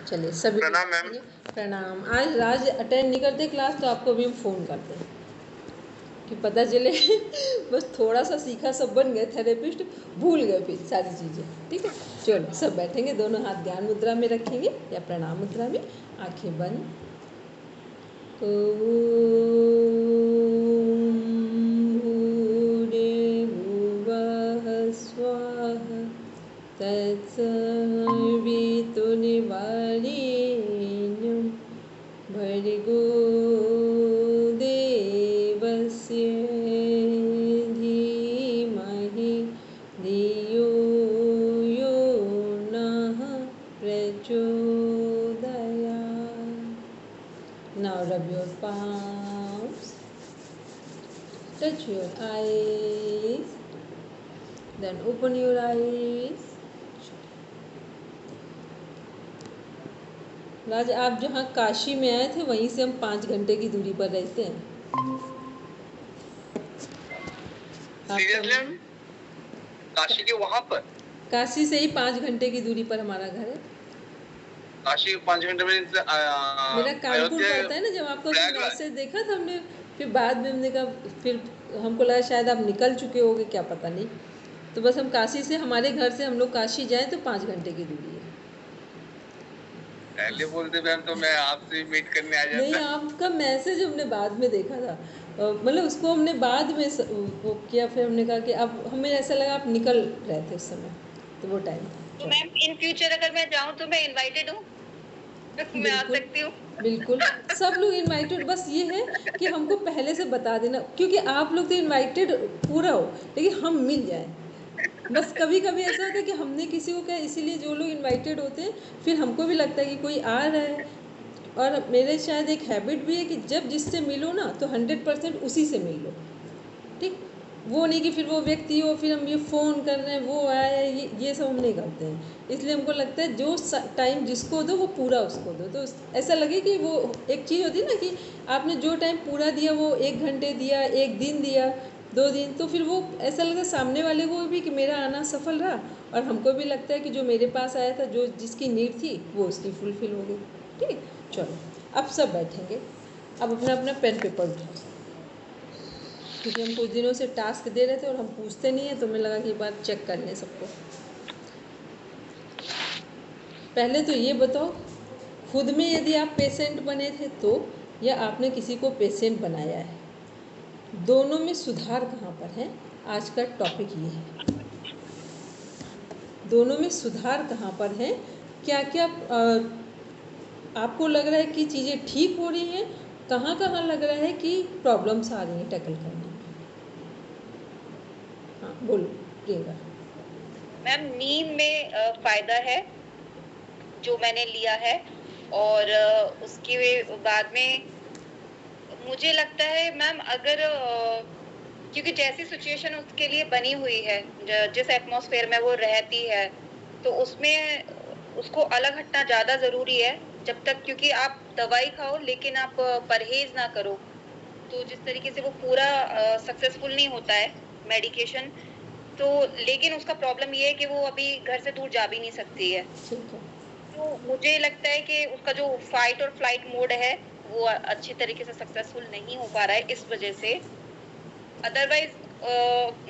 चलिए सभी प्रणाम मैम। प्रणाम। आज राज अटेंड नहीं करते क्लास तो आपको भी हम फ़ोन करते हैं कि पता चले बस थोड़ा सा सीखा सब बन गए थेरेपिस्ट, भूल गए फिर सारी चीज़ें। ठीक है, चलो सब बैठेंगे, दोनों हाथ ध्यान मुद्रा में रखेंगे या प्रणाम मुद्रा में, आंखें बंद। स्वाहा तत्सवितुर्वरेण्यं भर्गो देवस्य धीमहि धियो यो नः प्रचोदयात्। Now rub your palms, touch your eyes, then open your eyes. राज, आप जहाँ काशी में आए थे वहीं से हम 5 घंटे की दूरी पर रहते हैं। सीरियसली? काशी के वहाँ पर? काशी से ही 5 घंटे की दूरी पर हमारा घर है। काशी 5 घंटे में मेरा कानपुर पड़ता है ना। जब आपका मैसेज देखा था हमने, फिर बाद में हमने कहा, फिर हमको लगा शायद आप निकल चुके होगे, क्या पता नहीं। तो बस हम काशी से, हमारे घर से हम लोग काशी जाएं तो 5 घंटे की दूरी है। पहले बोलते मैम तो मैं आपसे मीट करने आ जाता। नहीं, आपका मैसेज हमने बाद में देखा था, मतलब उसको हमने बाद में वो किया। फिर हमने कहा कि अब हमें ऐसा लगा आप निकल रहे थे उस समय, तो वो टाइम था। तो मैम इन फ्यूचर अगर मैं जाऊँ तो मैं इनवाइटेड हूँ? मैं आ सकती हूँ? बिल्कुल, सब लोग इनवाइटेड। बस ये है कि हमको पहले से बता देना, क्योंकि आप लोग तो इनवाइटेड पूरा हो, लेकिन हम मिल जाएं। बस कभी कभी ऐसा होता है कि हमने किसी को कहा, इसीलिए जो लोग इनवाइटेड होते हैं फिर हमको भी लगता है कि कोई आ रहा है। और मेरे शायद एक हैबिट भी है कि जब जिससे मिलो ना तो 100% उसी से मिल लो। ठीक, वो नहीं कि फिर वो व्यक्ति हो, फिर हम ये फ़ोन कर रहे हैं, वो आया, ये सब हम नहीं करते हैं। इसलिए हमको लगता है जो टाइम जिसको दो वो पूरा उसको दो, तो ऐसा लगे कि वो एक चीज़ होती है ना कि आपने जो टाइम पूरा दिया, वो 1 घंटे दिया, 1 दिन दिया, 2 दिन, तो फिर वो ऐसा लगा सामने वाले को भी कि मेरा आना सफल रहा, और हमको भी लगता है कि जो मेरे पास आया था, जो जिसकी नीड थी वो उसकी फुलफिल हो गई। ठीक है, चलो अब सब बैठेंगे। अब अपना अपना पेन पेपर उठाओ, क्योंकि हम कुछ दिनों से टास्क दे रहे थे और हम पूछते नहीं हैं, तो मैं लगा कि एक बार चेक कर लें सबको। पहले तो ये बताओ, खुद में यदि आप पेशेंट बने थे तो, या आपने किसी को पेशेंट बनाया है, दोनों में सुधार कहाँ पर है? आज का टॉपिक ये है, दोनों में सुधार कहाँ पर है, क्या क्या आपको लग रहा है कि चीज़ें ठीक हो रही हैं, कहाँ कहाँ लग रहा है कि प्रॉब्लम्स आ रही हैं टैकल करने में। हाँ बोलो प्रियंका। मैम नींद में फायदा है जो मैंने लिया है, और उसके बाद में मुझे लगता है मैम, अगर क्योंकि जैसी सिचुएशन उसके लिए बनी हुई है, जिस एटमॉस्फेयर में वो रहती है, तो उसमें उसको अलग हटना ज्यादा जरूरी है जब तक, क्योंकि आप दवाई खाओ लेकिन आप परहेज ना करो, तो जिस तरीके से वो पूरा सक्सेसफुल नहीं होता है मेडिकेशन, तो लेकिन उसका प्रॉब्लम ये है कि वो अभी घर से दूर जा भी नहीं सकती है। तो मुझे लगता है कि उसका जो फाइट और फ्लाइट मोड है वो अच्छी तरीके से सक्सेसफुल नहीं हो पा रहा है इस वजह से। अदरवाइज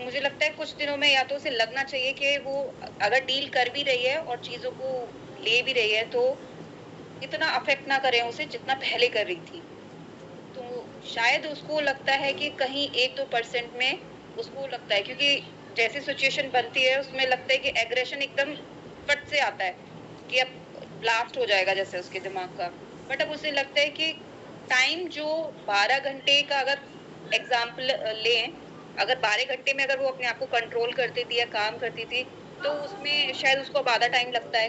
मुझे लगता है कुछ दिनों में या तो उसे लगना चाहिए कि वो अगर डील कर भी रही है और चीजों को ले भी रही है तो इतना अफेक्ट ना करें उसे जितना पहले कर रही थी। तो शायद उसको लगता है कि कहीं 1-2% में उसको लगता है, क्योंकि जैसी सिचुएशन बनती है उसमें लगता है कि एग्रेशन एकदम फट से आता है कि अब ब्लास्ट हो जाएगा जैसे उसके दिमाग का। बट अब उसे लगता है कि टाइम जो 12 घंटे का अगर एग्जाम्पल लें, अगर 12 घंटे में अगर वो अपने आप को कंट्रोल करती थी या काम करती थी, तो उसमें शायद उसको अब आधा टाइम लगता है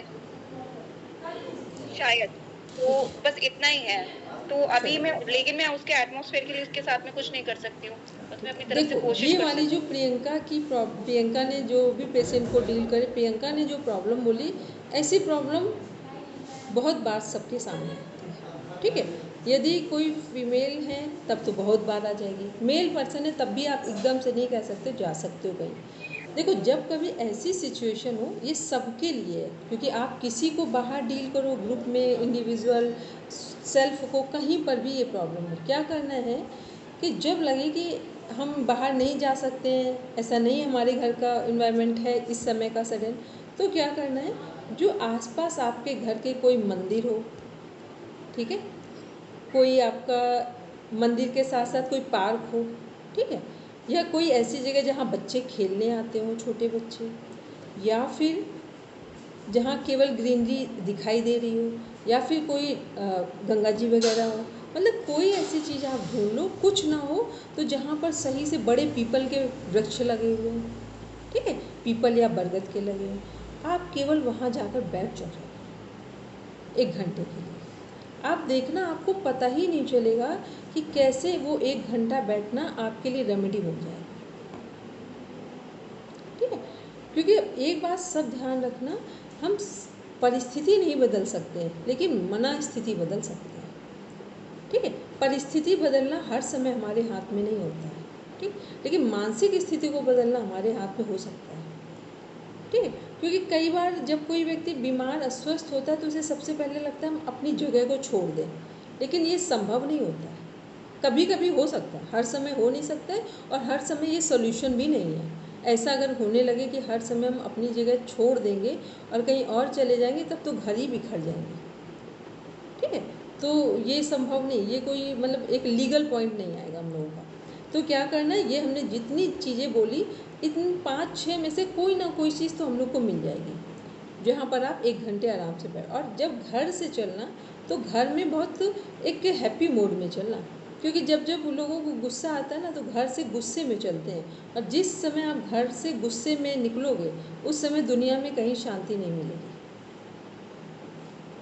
शायद। तो बस इतना ही है। तो अभी मैं, लेकिन मैं उसके एटमॉस्फेयर के लिए उसके साथ में कुछ नहीं कर सकती हूँ, बस मैं अपनी तरफ से कोशिश ये कर वाली सकती जो प्रियंका ने जो भी पेशेंट को डील करे, प्रियंका ने जो प्रॉब्लम बोली, ऐसी प्रॉब्लम बहुत बार सबके सामने आती है। ठीक है, यदि कोई फीमेल है तब तो बहुत बार आ जाएगी, मेल पर्सन है तब भी आप एकदम से नहीं कह सकते, जा सकते हो कहीं। देखो, जब कभी ऐसी सिचुएशन हो, ये सबके लिए है, क्योंकि आप किसी को बाहर डील करो, ग्रुप में, इंडिविजुअल, सेल्फ को, कहीं पर भी ये प्रॉब्लम हो, क्या करना है कि जब लगे कि हम बाहर नहीं जा सकते हैं, ऐसा नहीं हमारे घर का इन्वायरमेंट है इस समय का सडन, तो क्या करना है, जो आसपास आपके घर के कोई मंदिर हो, ठीक है, कोई आपका मंदिर के साथ साथ कोई पार्क हो, ठीक है, या कोई ऐसी जगह जहाँ बच्चे खेलने आते हों, छोटे बच्चे, या फिर जहाँ केवल ग्रीनरी दिखाई दे रही हो, या फिर कोई गंगा जी वगैरह हो, मतलब कोई ऐसी चीज़ आप ढूंढ लो, कुछ ना हो तो जहाँ पर सही से बड़े पीपल के वृक्ष लगे हुए हैं, ठीक है, पीपल या बरगद के लगे हैं, आप केवल वहाँ जाकर बैठ जाओ 1 घंटे के लिए। आप देखना, आपको पता ही नहीं चलेगा कि कैसे वो 1 घंटा बैठना आपके लिए रेमेडी बन जाएगा, ठीक है, क्योंकि एक बात सब ध्यान रखना, हम परिस्थिति नहीं बदल सकते हैं, लेकिन मना स्थिति बदल सकते हैं, ठीक है, परिस्थिति बदलना हर समय हमारे हाथ में नहीं होता है, ठीक, लेकिन मानसिक स्थिति को बदलना हमारे हाथ में हो सकता है, ठीक है, क्योंकि कई बार जब कोई व्यक्ति बीमार अस्वस्थ होता है तो उसे सबसे पहले लगता है हम अपनी जगह को छोड़ दें, लेकिन ये संभव नहीं होता है, कभी कभी हो सकता है, हर समय हो नहीं सकता है, और हर समय ये सोल्यूशन भी नहीं है। ऐसा अगर होने लगे कि हर समय हम अपनी जगह छोड़ देंगे और कहीं और चले जाएंगे, तब तो घर ही बिखर जाएंगे, ठीक है, तो ये संभव नहीं, ये कोई मतलब एक लीगल पॉइंट नहीं आएगा हम लोगों का। तो क्या करना है, ये हमने जितनी चीज़ें बोली, इन 5-6 में से कोई ना कोई चीज़ तो हम लोग को मिल जाएगी, जहाँ पर आप 1 घंटे आराम से बैठ, और जब घर से चलना तो घर में बहुत एक हैप्पी मोड में चलना, क्योंकि जब जब उन लोगों को गुस्सा आता है ना, तो घर से गुस्से में चलते हैं, और जिस समय आप घर से गुस्से में निकलोगे, उस समय दुनिया में कहीं शांति नहीं मिलेगी,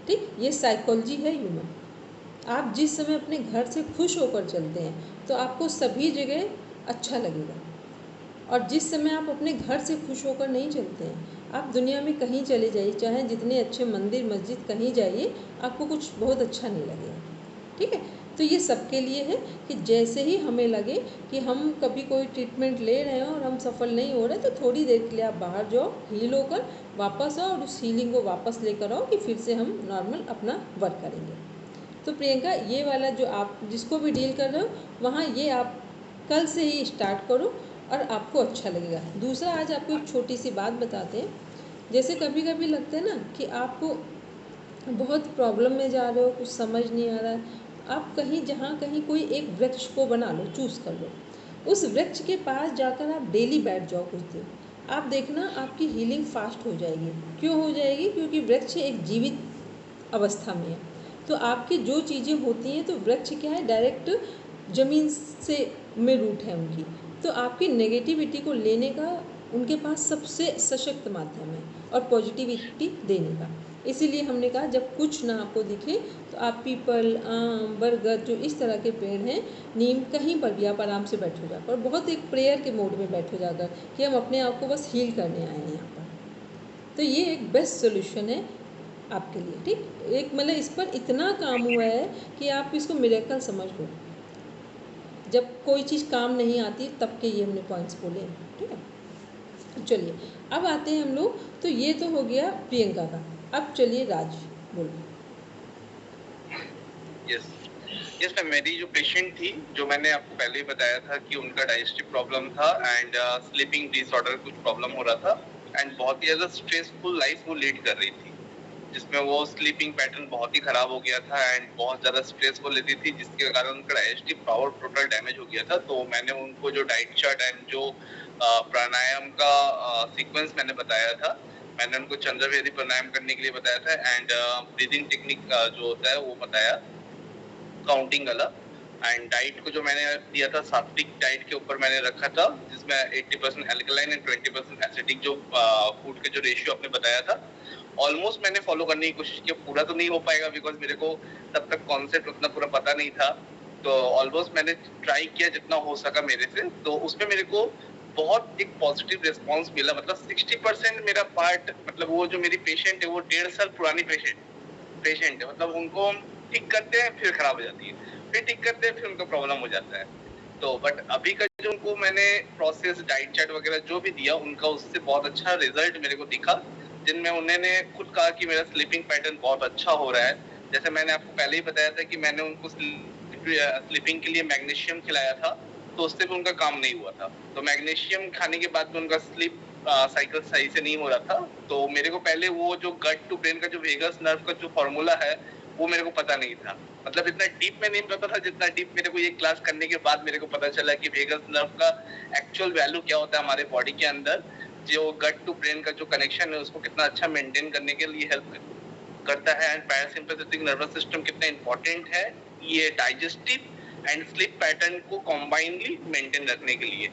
ठीक, ये साइकोलॉजी है ह्यूमन। आप जिस समय अपने घर से खुश होकर चलते हैं, तो आपको सभी जगह अच्छा लगेगा, और जिस समय आप अपने घर से खुश होकर नहीं चलते हैं, आप दुनिया में कहीं चले जाइए, चाहे जितने अच्छे मंदिर मस्जिद कहीं जाइए, आपको कुछ बहुत अच्छा नहीं लगेगा, ठीक है, तो ये सबके लिए है कि जैसे ही हमें लगे कि हम कभी कोई ट्रीटमेंट ले रहे हैं और हम सफल नहीं हो रहे, तो थोड़ी देर के लिए आप बाहर जाओ, हील होकर वापस आओ, और उस हीलिंग को वापस लेकर आओ कि फिर से हम नॉर्मल अपना वर्क करेंगे। तो प्रियंका, ये वाला जो आप जिसको भी डील कर रहे हो, वहाँ ये आप कल से ही स्टार्ट करो और आपको अच्छा लगेगा। दूसरा, आज आपको एक छोटी सी बात बताते हैं, जैसे कभी कभी लगता है ना कि आपको बहुत प्रॉब्लम में जा रहे हो, कुछ समझ नहीं आ रहा है, आप कहीं जहाँ कहीं कोई एक वृक्ष को बना लो, चूज़ कर लो, उस वृक्ष के पास जाकर आप डेली बैठ जाओ कुछ दिन, आप देखना आपकी हीलिंग फास्ट हो जाएगी। क्यों हो जाएगी? क्योंकि वृक्ष एक जीवित अवस्था में है, तो आपकी जो चीज़ें होती हैं, तो वृक्ष क्या है, डायरेक्ट ज़मीन से में रूट है उनकी, तो आपकी नेगेटिविटी को लेने का उनके पास सबसे सशक्त माध्यम है और पॉजिटिविटी देने का। इसीलिए हमने कहा जब कुछ ना आपको दिखे, तो आप पीपल, आम, बरगद, जो इस तरह के पेड़ हैं, नीम, कहीं पर भी आप आराम से बैठो जाकर, बहुत एक प्रेयर के मोड में बैठो जाकर कि हम अपने आप को बस हील करने आए हैं यहाँ पर। तो ये एक बेस्ट सोल्यूशन है आपके लिए, ठीक, एक मतलब इस पर इतना काम हुआ है कि आप इसको मिरेकल समझ लो। जब कोई चीज़ काम नहीं आती तब के ये हमने पॉइंट्स बोले हैं, ठीक है। चलिए, अब आते हैं हम लोग, तो ये तो हो गया प्रियंका का, अब चलिए राज बोलो। यस यस मैम, मेरी जो पेशेंट थी, जो मैंने आपको पहले ही बताया था कि उनका डाइजेस्टिव प्रॉब्लम था एंड स्लीपिंग डिसऑर्डर कुछ प्रॉब्लम हो रहा था, एंड बहुत ही ज़्यादा स्ट्रेसफुल लाइफ वो लीड कर रही थी, जिसमें वो स्लीपिंग पैटर्न बहुत ही खराब हो गया था एंड बहुत ज़्यादा स्ट्रेस वो लेती थी, जिसके कारण उनका डाइजेस्टिव पावर टोटल डैमेज हो गया था। तो मैंने उनको जो डाइट चार्ट एंड जो प्राणायाम का सीक्वेंस मैंने बताया था, मैंने उनको चंद्रवेदी प्राणायाम करने के लिए बताया था एंड ब्रीदिंग टेक्निक जो होता है वो बताया, काउंटिंग वाला, एंड डाइट को जो मैंने दिया था सात्विक डाइट के ऊपर मैंने रखा था, जिसमें 80% एल्कलाइन एंड 20% एसिडिक जो फूड के जो रेशियो आपने बताया था, ऑलमोस्ट मैंने फॉलो करने की कोशिश की। पूरा तो नहीं हो पाएगा बिकॉज मेरे को तब तक कॉन्सेप्ट उतना पूरा पता नहीं था, तो ऑलमोस्ट मैंने ट्राई किया जितना हो सका मेरे से, तो उसमें मेरे को बहुत एक पॉजिटिव रिस्पॉन्स मिला। मतलब 60% मेरा पार्ट, मतलब वो जो मेरी पेशेंट है वो 1.5 साल पुरानी पेशेंट है, मतलब उनको हम ठीक करते हैं फिर खराब हो जाती है, फिर ठीक करते हैं फिर उनका प्रॉब्लम हो जाता है। तो बट अभी का जो उनको मैंने प्रोसेस डाइट चार्ट वगैरह जो भी दिया उनका उससे बहुत अच्छा रिजल्ट मेरे को दिखा, जिनमें उन्होंने खुद कहा कि मेरा स्लीपिंग पैटर्न बहुत अच्छा हो रहा है। जैसे मैंने आपको पहले ही बताया था कि मैंने उनको स्लीपिंग के लिए मैग्नीशियम खिलाया था, तो उससे भी उनका काम नहीं हुआ था। तो मैग्नीशियम खाने के बाद भी उनका स्लीप साइकिल सही से नहीं हो रहा था। तो मेरे को पहले वो जो गट टू ब्रेन का जो वेगस नर्व का जो फॉर्मूला है वो मेरे को पता नहीं था। मतलब इतना डीप में नहीं पता था जितना डीप मेरे को ये क्लास करने के बाद मेरे को पता चला कि वेगस नर्व का एक्चुअल वैल्यू क्या होता है हमारे बॉडी के अंदर, जो गट टू ब्रेन का जो कनेक्शन है उसको कितना अच्छा मेंटेन करने के लिए हेल्प करता है, एंड पैरासिम्पैथेटिक नर्वस सिस्टम कितना इंपॉर्टेंट है ये डाइजेस्टिव एंड स्लीप पैटर्न को कॉम्बाइनली मेंटेन रखने के लिए।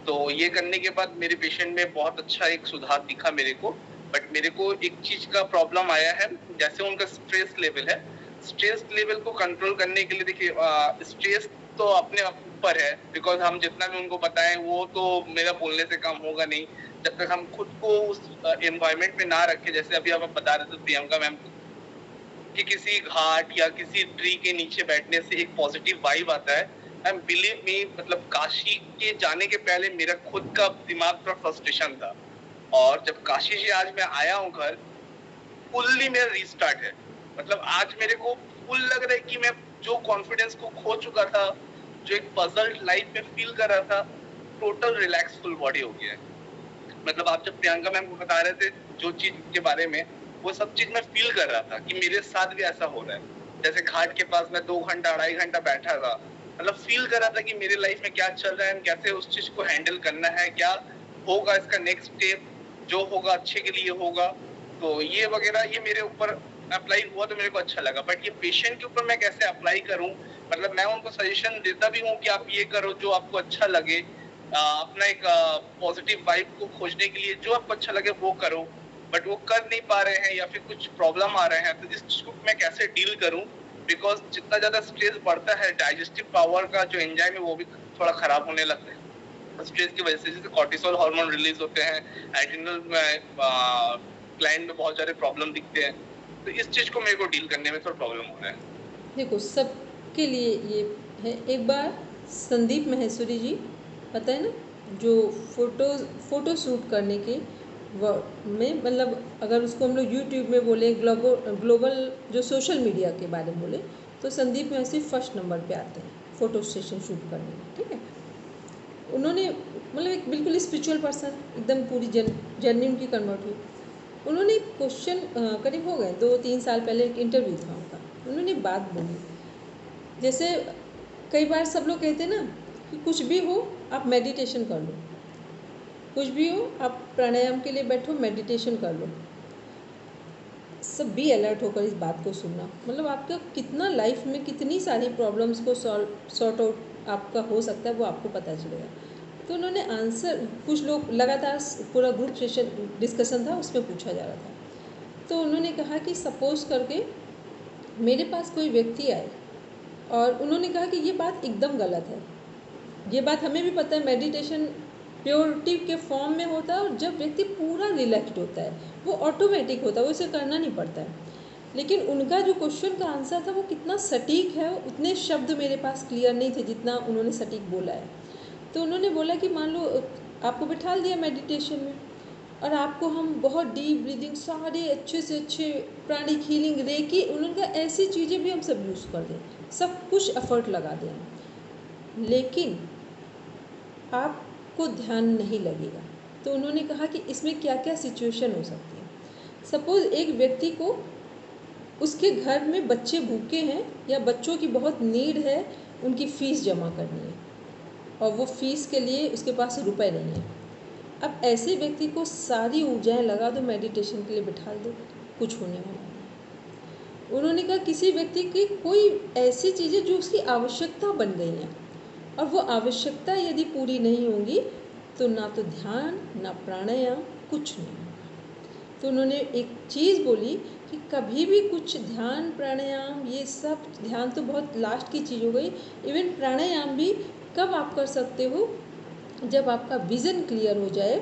तो ये करने के बाद मेरे पेशेंट में बहुत अच्छा एक सुधार दिखा मेरे को। बट मेरे को एक चीज का प्रॉब्लम आया है, जैसे उनका स्ट्रेस लेवल है, स्ट्रेस लेवल को कंट्रोल करने के लिए देखिए स्ट्रेस तो अपने ऊपर है, बिकॉज हम जितना भी उनको बताएं वो तो मेरा बोलने से काम होगा नहीं जब तक हम खुद को उस एनवायरनमेंट में ना रखें। जैसे अभी आप बता रहे थे प्रियंका मैम कि किसी घाट या किसी ट्री के नीचे बैठने से एक पॉजिटिव वाइब आता है, एंड बिलीव मी, मतलब काशी के जाने के पहले मेरा खुद का दिमाग पर फ्रस्ट्रेशन था, और जब काशी से आज मैं आया हूँ घर, फुल्ली मेरा रीस्टार्ट है। मतलब आज मेरे को फुल लग रहा है कि मैं जो कॉन्फिडेंस को खो चुका था, जो एक पजल्ड लाइफ में फील कर रहा था, टोटल रिलैक्स फुल बॉडी हो गया है। मतलब आप जब प्रियंका मैम को बता रहे थे जो चीज के बारे में, वो सब चीज मैं फील कर रहा था कि मेरे साथ भी ऐसा हो रहा है। जैसे घाट के पास मैं 2 घंटा 2.5 घंटा बैठा था, मतलब फील कर रहा था कि मेरे लाइफ में क्या चल रहा है, कैसे उस चीज को हैंडल करना है, क्या होगा इसका नेक्स्ट स्टेप, जो होगा अच्छे के लिए होगा। तो ये वगैरह ये मेरे ऊपर अप्लाई हुआ तो मेरे को अच्छा लगा। बट ये पेशेंट के ऊपर मैं कैसे अप्लाई करूं, मतलब मैं उनको सजेशन देता भी हूँ कि आप ये करो जो आपको अच्छा लगे, अपना एक पॉजिटिव वाइब को खोजने के लिए जो आपको अच्छा लगे वो करो। बट वो कर नहीं पा रहे हैं या फिर कुछ प्रॉब्लम आ रहे हैं, तो इस चीज को मैं कैसे डील करूं, बिकॉज जितना ज्यादा स्ट्रेस बढ़ता है डाइजेस्टिव पावर का जो एंजाइम है वो भी थोड़ा खराब होने लगता है स्ट्रेस की वजह से। जैसे कॉर्टिसोल हार्मोन रिलीज होते हैं, एड्रिनल ग्लैंड में बहुत सारे प्रॉब्लम दिखते हैं, तो इस चीज को मेरे को डील करने में थोड़ा प्रॉब्लम हो रहा है। देखो सबके लिए ये है। एक बार संदीप महेश्वरी जी, पता है ना, जो फ़ोटो शूट करने के में, मतलब अगर उसको हम लोग यूट्यूब में बोले, ग्लोबल जो सोशल मीडिया के बारे में बोले, तो संदीप महेश्वरी फर्स्ट नंबर पे आते हैं फ़ोटो सेशन शूट करने में। ठीक है, उन्होंने मतलब एक बिल्कुल स्पिरिचुअल पर्सन, एकदम पूरी जर्नी उनकी कन्वर्ट हुई। उन्होंने क्वेश्चन करीब हो गए 2-3 साल पहले एक इंटरव्यू था उनका, उन्होंने बात बोली, जैसे कई बार सब लोग कहते हैं ना कि कुछ भी हो आप मेडिटेशन कर लो, कुछ भी हो आप प्राणायाम के लिए बैठो, मेडिटेशन कर लो। सब भी अलर्ट होकर इस बात को सुनना, मतलब आपका कितना लाइफ में कितनी सारी प्रॉब्लम्स को सॉर्ट आउट आपका हो सकता है वो आपको पता चलेगा। तो उन्होंने आंसर, कुछ लोग लगातार पूरा ग्रुप सेशन डिस्कशन था उसमें पूछा जा रहा था, तो उन्होंने कहा कि सपोज करके मेरे पास कोई व्यक्ति आए और उन्होंने कहा कि ये बात एकदम गलत है, ये बात हमें भी पता है, मेडिटेशन प्योरिटी के फॉर्म में होता है, और जब व्यक्ति पूरा रिलैक्स्ड होता है वो ऑटोमेटिक होता है, वो इसे करना नहीं पड़ता है। लेकिन उनका जो क्वेश्चन का आंसर था वो कितना सटीक है, उतने शब्द मेरे पास क्लियर नहीं थे जितना उन्होंने सटीक बोला है। तो उन्होंने बोला कि मान लो आपको बिठा दिया मेडिटेशन में, और आपको हम बहुत डीप ब्रीदिंग, सारे अच्छे से अच्छे प्राणिक हीलिंग, रेकी, उन्होंने कहा ऐसी चीज़ें भी हम सब यूज़ कर दें, सब कुछ एफर्ट लगा दें, लेकिन आपको ध्यान नहीं लगेगा। तो उन्होंने कहा कि इसमें क्या क्या सिचुएशन हो सकती है। सपोज़ एक व्यक्ति को उसके घर में बच्चे भूखे हैं या बच्चों की बहुत नीड है, उनकी फ़ीस जमा करनी है और वो फ़ीस के लिए उसके पास रुपए नहीं है। अब ऐसे व्यक्ति को सारी ऊर्जाएं लगा दो, मेडिटेशन के लिए बिठा दो, कुछ होने वाला नहीं। उन्होंने कहा किसी व्यक्ति की कोई ऐसी चीज़ें जो उसकी आवश्यकता बन गई हैं, और वो आवश्यकता यदि पूरी नहीं होंगी तो ना तो ध्यान ना प्राणायाम कुछ नहीं होगा। तो उन्होंने एक चीज़ बोली कि कभी भी कुछ ध्यान प्राणायाम, ये सब ध्यान तो बहुत लास्ट की चीज़ हो गई, इवन प्राणायाम भी कब आप कर सकते हो, जब आपका विज़न क्लियर हो जाए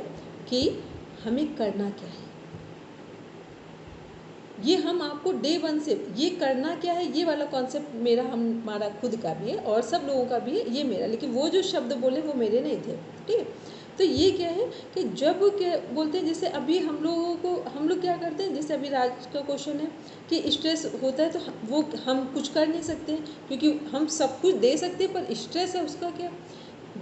कि हमें करना क्या है। ये हम आपको डे 1 से ये करना क्या है, ये वाला कॉन्सेप्ट मेरा हमारा खुद का भी है और सब लोगों का भी है, ये मेरा, लेकिन वो जो शब्द बोले वो मेरे नहीं थे, ठीक है। तो ये क्या है कि जब क्या बोलते हैं, जैसे अभी हम लोग क्या करते हैं, जैसे अभी राज का क्वेश्चन है कि स्ट्रेस होता है तो वो हम कुछ कर नहीं सकते हैं, क्योंकि हम सब कुछ दे सकते हैं, पर स्ट्रेस है उसका क्या।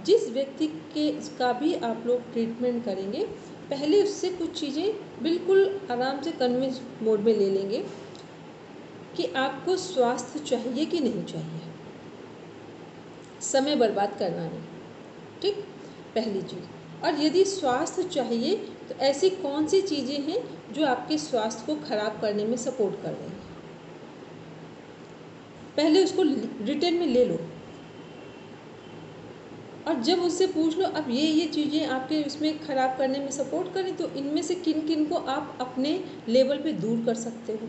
जिस व्यक्ति के का भी आप लोग ट्रीटमेंट करेंगे, पहले उससे कुछ चीज़ें बिल्कुल आराम से कन्विंस मोड में ले लेंगे कि आपको स्वास्थ्य चाहिए कि नहीं चाहिए, समय बर्बाद करना नहीं, ठीक, पहली चीज़। और यदि स्वास्थ्य चाहिए तो ऐसी कौन सी चीज़ें हैं जो आपके स्वास्थ्य को खराब करने में सपोर्ट कर रही हैं, पहले उसको रिटर्न में ले लो। और जब उससे पूछ लो अब ये चीज़ें आपके उसमें ख़राब करने में सपोर्ट करें, तो इनमें से किन किन को आप अपने लेवल पे दूर कर सकते हो,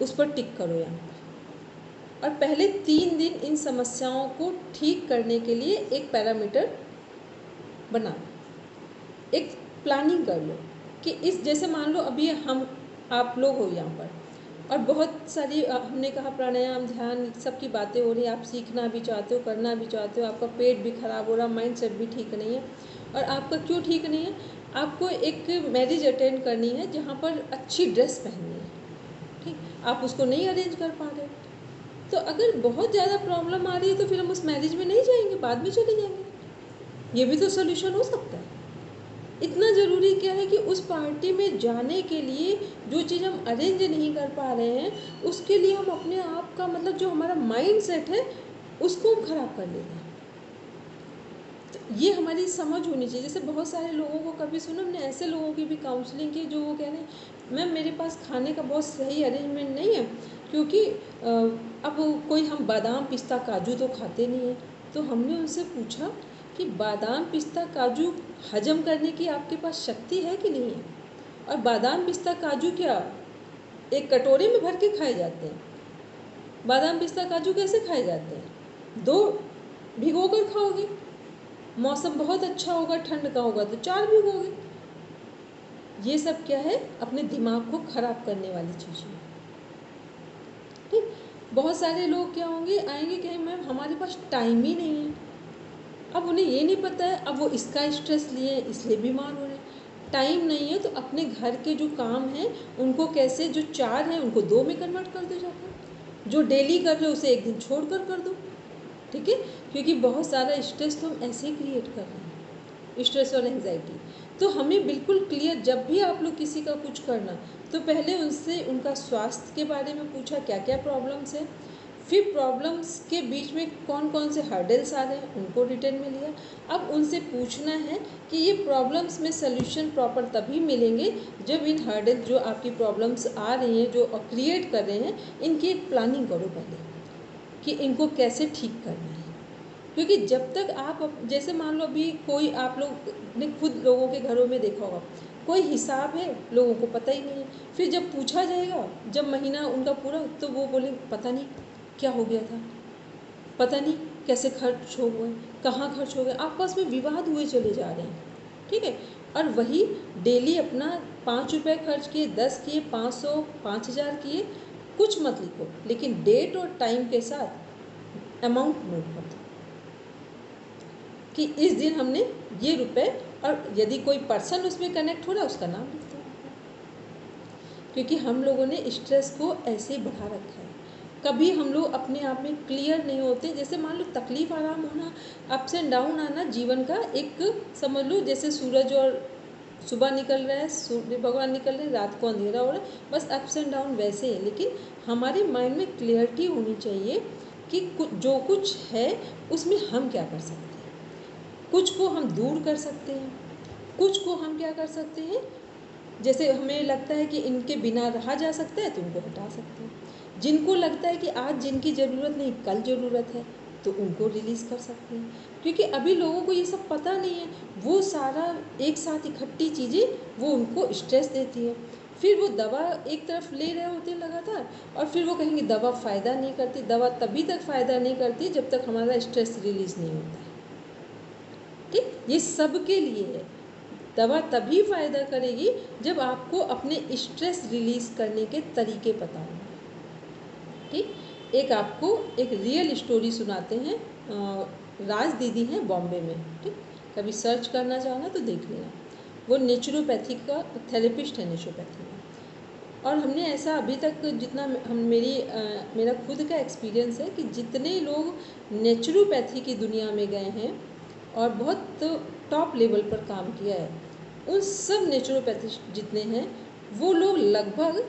उस पर टिक करो यहाँ पर। और पहले 3 दिन इन समस्याओं को ठीक करने के लिए एक पैरामीटर बना, एक प्लानिंग कर लो कि इस, जैसे मान लो अभी आप लोग हो यहाँ पर और बहुत सारी हमने कहा प्राणायाम ध्यान सब की बातें हो रही है, आप सीखना भी चाहते हो, करना भी चाहते हो, आपका पेट भी खराब हो रहा, माइंड सेट भी ठीक नहीं है। और आपका क्यों ठीक नहीं है, आपको एक मैरिज अटेंड करनी है जहाँ पर अच्छी ड्रेस पहननी है, ठीक, आप उसको नहीं अरेंज कर पा रहे। तो अगर बहुत ज़्यादा प्रॉब्लम आ रही है तो फिर हम उस मैरिज में नहीं जाएंगे, बाद में चले जाएंगे, ये भी तो सोल्यूशन हो सकता है। इतना ज़रूरी क्या है कि उस पार्टी में जाने के लिए जो चीज़ हम अरेंज नहीं कर पा रहे हैं, उसके लिए हम अपने आप का मतलब जो हमारा माइंड सेट है उसको हम ख़राब कर लेते हैं। तो ये हमारी समझ होनी चाहिए। जैसे बहुत सारे लोगों को कभी सुनो, हमने ऐसे लोगों की भी काउंसलिंग की जो वो कह रहे हैं मैम मेरे पास खाने का बहुत सही अरेंजमेंट नहीं है, क्योंकि अब कोई हम बादाम पिस्ता काजू तो खाते नहीं हैं। तो हमने उनसे पूछा कि बादाम पिस्ता काजू हजम करने की आपके पास शक्ति है कि नहीं है, और बादाम पिस्ता काजू क्या एक कटोरे में भर के खाए जाते हैं, बादाम पिस्ता काजू कैसे खाए जाते हैं, 2 भिगो कर खाओगे, मौसम बहुत अच्छा होगा ठंड का होगा तो 4 भिगोगे। ये सब क्या है, अपने दिमाग को खराब करने वाली चीज़ें, ठीक। बहुत सारे लोग क्या होंगे, आएंगे कहें मैम हमारे पास टाइम ही नहीं है। अब उन्हें ये नहीं पता है, अब वो इसका स्ट्रेस लिए इसलिए बीमार हो रहे हैं। टाइम नहीं है तो अपने घर के जो काम हैं उनको कैसे, जो 4 हैं उनको 2 में कन्वर्ट कर दो जाकर, जो डेली कर लो उसे एक दिन छोड़ कर दो, ठीक है। क्योंकि बहुत सारा स्ट्रेस तो हम ऐसे ही क्रिएट कर रहे हैं, स्ट्रेस और एंग्जाइटी। तो हमें बिल्कुल क्लियर, जब भी आप लोग किसी का कुछ करना तो पहले उनसे उनका स्वास्थ्य के बारे में पूछा, क्या क्या प्रॉब्लम्स है, फिर प्रॉब्लम्स के बीच में कौन कौन से हर्डल्स आ रहे हैं उनको रिटर्न में लिया। अब उनसे पूछना है कि ये प्रॉब्लम्स में सल्यूशन प्रॉपर तभी मिलेंगे जब इन हर्डल जो आपकी प्रॉब्लम्स आ रही हैं, जो क्रिएट कर रहे हैं, इनकी एक प्लानिंग करो पहले कि इनको कैसे ठीक करना है। क्योंकि जब तक आप जैसे मान लो अभी कोई, आप लोग ने खुद लोगों के घरों में देखा होगा, कोई हिसाब है लोगों को पता ही नहीं है, फिर जब पूछा जाएगा जब महीना उनका पूरा, तो वो बोले पता नहीं क्या हो गया था, पता नहीं कैसे खर्च हो गए, कहाँ खर्च हो गए, आपस में विवाद हुए चले जा रहे हैं, ठीक है। और वही डेली अपना 5 रुपये खर्च किए, 10 किए, 500 5000 किए, कुछ मत लिखो, लेकिन डेट और टाइम के साथ अमाउंट नोट कर दो कि इस दिन हमने ये रुपए, और यदि कोई पर्सन उसमें कनेक्ट हो रहा है उसका नाम लिख दो, क्योंकि हम लोगों ने स्ट्रेस को ऐसे ही बढ़ा रखा है। कभी हम लोग अपने आप में क्लियर नहीं होते। जैसे मान लो तकलीफ़ आराम होना, अप्स एंड डाउन आना जीवन का एक, समझ लो जैसे सूरज और सुबह निकल रहा है, सूर्य भगवान निकल रहे हैं, रात को अंधेरा हो रहा है, बस अप्स एंड डाउन वैसे हैं। लेकिन हमारे माइंड में क्लियरिटी होनी चाहिए कि जो कुछ है उसमें हम क्या कर सकते हैं। कुछ को हम दूर कर सकते हैं, कुछ को हम क्या कर सकते हैं, जैसे हमें लगता है कि इनके बिना रहा जा सकता है तो उनको हटा सकते हैं। जिनको लगता है कि आज जिनकी ज़रूरत नहीं कल ज़रूरत है तो उनको रिलीज़ कर सकते हैं। क्योंकि अभी लोगों को ये सब पता नहीं है, वो सारा एक साथ इकट्ठी चीज़ें वो उनको स्ट्रेस देती है। फिर वो दवा एक तरफ ले रहे होते हैं लगातार, और फिर वो कहेंगे दवा फ़ायदा नहीं करती। दवा तभी तक फ़ायदा नहीं करती जब तक हमारा स्ट्रेस रिलीज़ नहीं होता है, ठीक। ये सब के लिए है। दवा तभी फ़ायदा करेगी जब आपको अपने स्ट्रेस रिलीज़ करने के तरीके पता हों। ठीक, एक आपको एक रियल स्टोरी सुनाते हैं। राज दीदी हैं बॉम्बे में। ठीक, कभी सर्च करना चाहो ना तो देख लेना। वो नेचुरोपैथी का थेरेपिस्ट है नेचुरोपैथी में। और हमने ऐसा अभी तक जितना हम मेरा खुद का एक्सपीरियंस है कि जितने लोग नेचुरोपैथी की दुनिया में गए हैं और बहुत टॉप लेवल पर काम किया है, उन सब नेचुरोपैथिस्ट जितने हैं वो लोग लगभग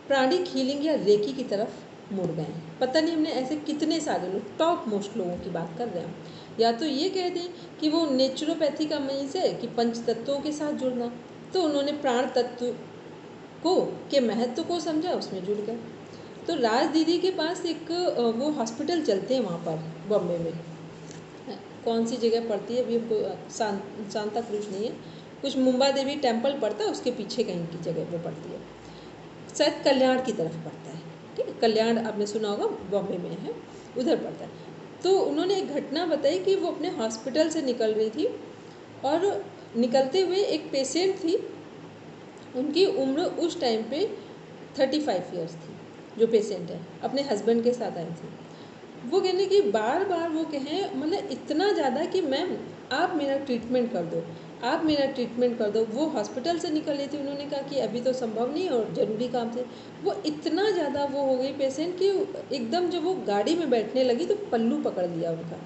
प्राणिक हीलिंग या रेकी की तरफ मुड़ गए हैं। पता नहीं हमने ऐसे कितने सारे लोग, टॉप मोस्ट लोगों की बात कर रहे हैं। या तो ये कह दें कि वो नेचुरोपैथी का मीन्स है कि पंच तत्वों के साथ जुड़ना, तो उन्होंने प्राण तत्व को के महत्व को समझा, उसमें जुड़ गए। तो राज दीदी के पास एक वो हॉस्पिटल चलते हैं वहाँ पर बॉम्बे में, कौन सी जगह पड़ती है अभी हमको सांता क्रूज नहीं है, कुछ मुंबा देवी टेम्पल पड़ता है, उसके पीछे कहीं की जगह पे पड़ती है, शायद कल्याण की तरफ पड़ता है। ठीक है, कल्याण आपने सुना होगा, बॉम्बे में है, उधर पड़ता है। तो उन्होंने एक घटना बताई कि वो अपने हॉस्पिटल से निकल रही थी और निकलते हुए एक पेशेंट थी, उनकी उम्र उस टाइम पे 35 ईयर्स थी। जो पेशेंट है अपने हस्बैंड के साथ आई थी। वो कहने की बार बार वो कहें, मतलब इतना ज़्यादा कि मैम आप मेरा ट्रीटमेंट कर दो, आप मेरा ट्रीटमेंट कर दो। वो हॉस्पिटल से निकल रही थी, उन्होंने कहा कि अभी तो संभव नहीं और ज़रूरी काम थे। वो इतना ज़्यादा वो हो गई पेशेंट कि एकदम जब वो गाड़ी में बैठने लगी तो पल्लू पकड़ लिया उनका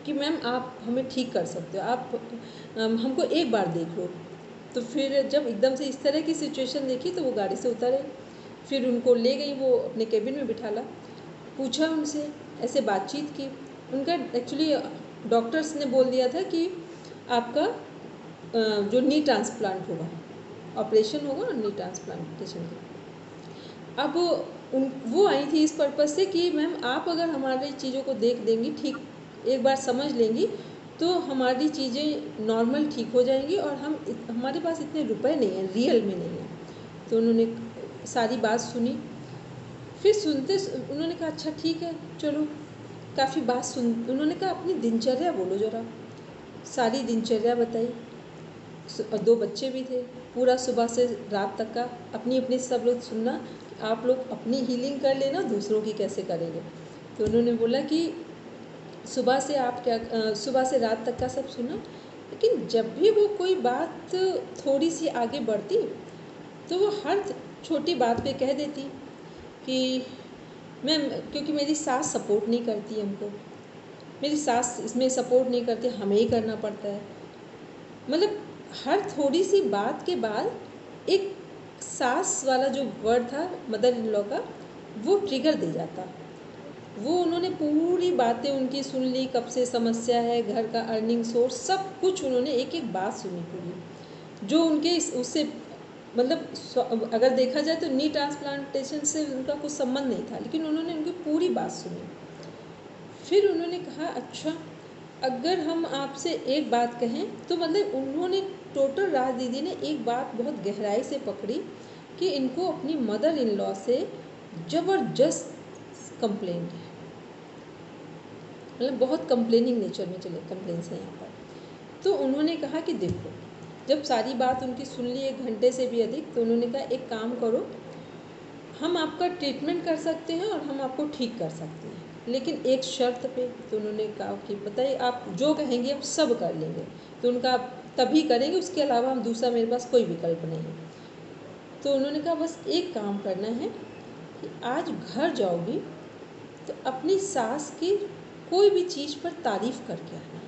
कि मैम आप हमें ठीक कर सकते हो, आप हमको एक बार देख लो। तो फिर जब एकदम से इस तरह की सिचुएशन देखी तो वो गाड़ी से उतरे, फिर उनको ले गई, वो अपने केबिन में बिठाला, पूछा उनसे, ऐसे बातचीत की। उनका एक्चुअली डॉक्टर्स ने बोल दिया था कि आपका जो नी ट्रांसप्लांट होगा, ऑपरेशन होगा नी ट्रांसप्लांटेशन का। अब वो आई थी इस पर्पज़ से कि मैम आप अगर हमारी चीज़ों को देख देंगी, ठीक एक बार समझ लेंगी, तो हमारी चीज़ें नॉर्मल ठीक हो जाएंगी और हमारे पास इतने रुपए नहीं हैं, रियल में नहीं है। तो उन्होंने सारी बात सुनी, फिर सुनते उन्होंने कहा अच्छा ठीक है चलो, काफ़ी बात सुन। उन्होंने कहा अपनी दिनचर्या बोलो ज़रा, सारी दिनचर्या बताई। 2 बच्चे भी थे, पूरा सुबह से रात तक का अपनी अपनी सब लोग सुनना, आप लोग अपनी हीलिंग कर लेना, दूसरों की कैसे करेंगे। तो उन्होंने बोला कि सुबह से आप क्या सुबह से रात तक का सब सुना, लेकिन जब भी वो कोई बात थोड़ी सी आगे बढ़ती तो वो हर छोटी बात पे कह देती कि मैम क्योंकि मेरी सास सपोर्ट नहीं करती हमको, मेरी सास इसमें सपोर्ट नहीं करती, हमें ही करना पड़ता है। मतलब हर थोड़ी सी बात के बाद एक सास वाला जो वर्ड था मदर इन लॉ का, वो ट्रिगर दे जाता। वो उन्होंने पूरी बातें उनकी सुन ली, कब से समस्या है, घर का अर्निंग सोर्स, सब कुछ उन्होंने एक एक बात सुनी पूरी, जो उनके उससे मतलब अगर देखा जाए तो नी ट्रांसप्लांटेशन से उनका कुछ संबंध नहीं था, लेकिन उन्होंने उनकी पूरी बात सुनी। फिर उन्होंने कहा अच्छा अगर हम आपसे एक बात कहें, तो मतलब उन्होंने टोटल राज दीदी ने एक बात बहुत गहराई से पकड़ी कि इनको अपनी मदर इन लॉ से ज़बरदस्त कंप्लेंट है, मतलब बहुत कंप्लेनिंग नेचर में चले कंप्लेंट्स हैं यहाँ पर। तो उन्होंने कहा कि देखो, जब सारी बात उनकी सुन ली 1 घंटे से भी अधिक, तो उन्होंने कहा एक काम करो, हम आपका ट्रीटमेंट कर सकते हैं और हम आपको ठीक कर सकते हैं, लेकिन एक शर्त पे। तो उन्होंने कहा कि बताइए, आप जो कहेंगे हम सब कर लेंगे। तो उनका तभी करेंगे, उसके अलावा हम दूसरा मेरे पास कोई विकल्प नहीं है। तो उन्होंने कहा बस एक काम करना है कि आज घर जाओगी तो अपनी सास की कोई भी चीज़ पर तारीफ़ करके आना।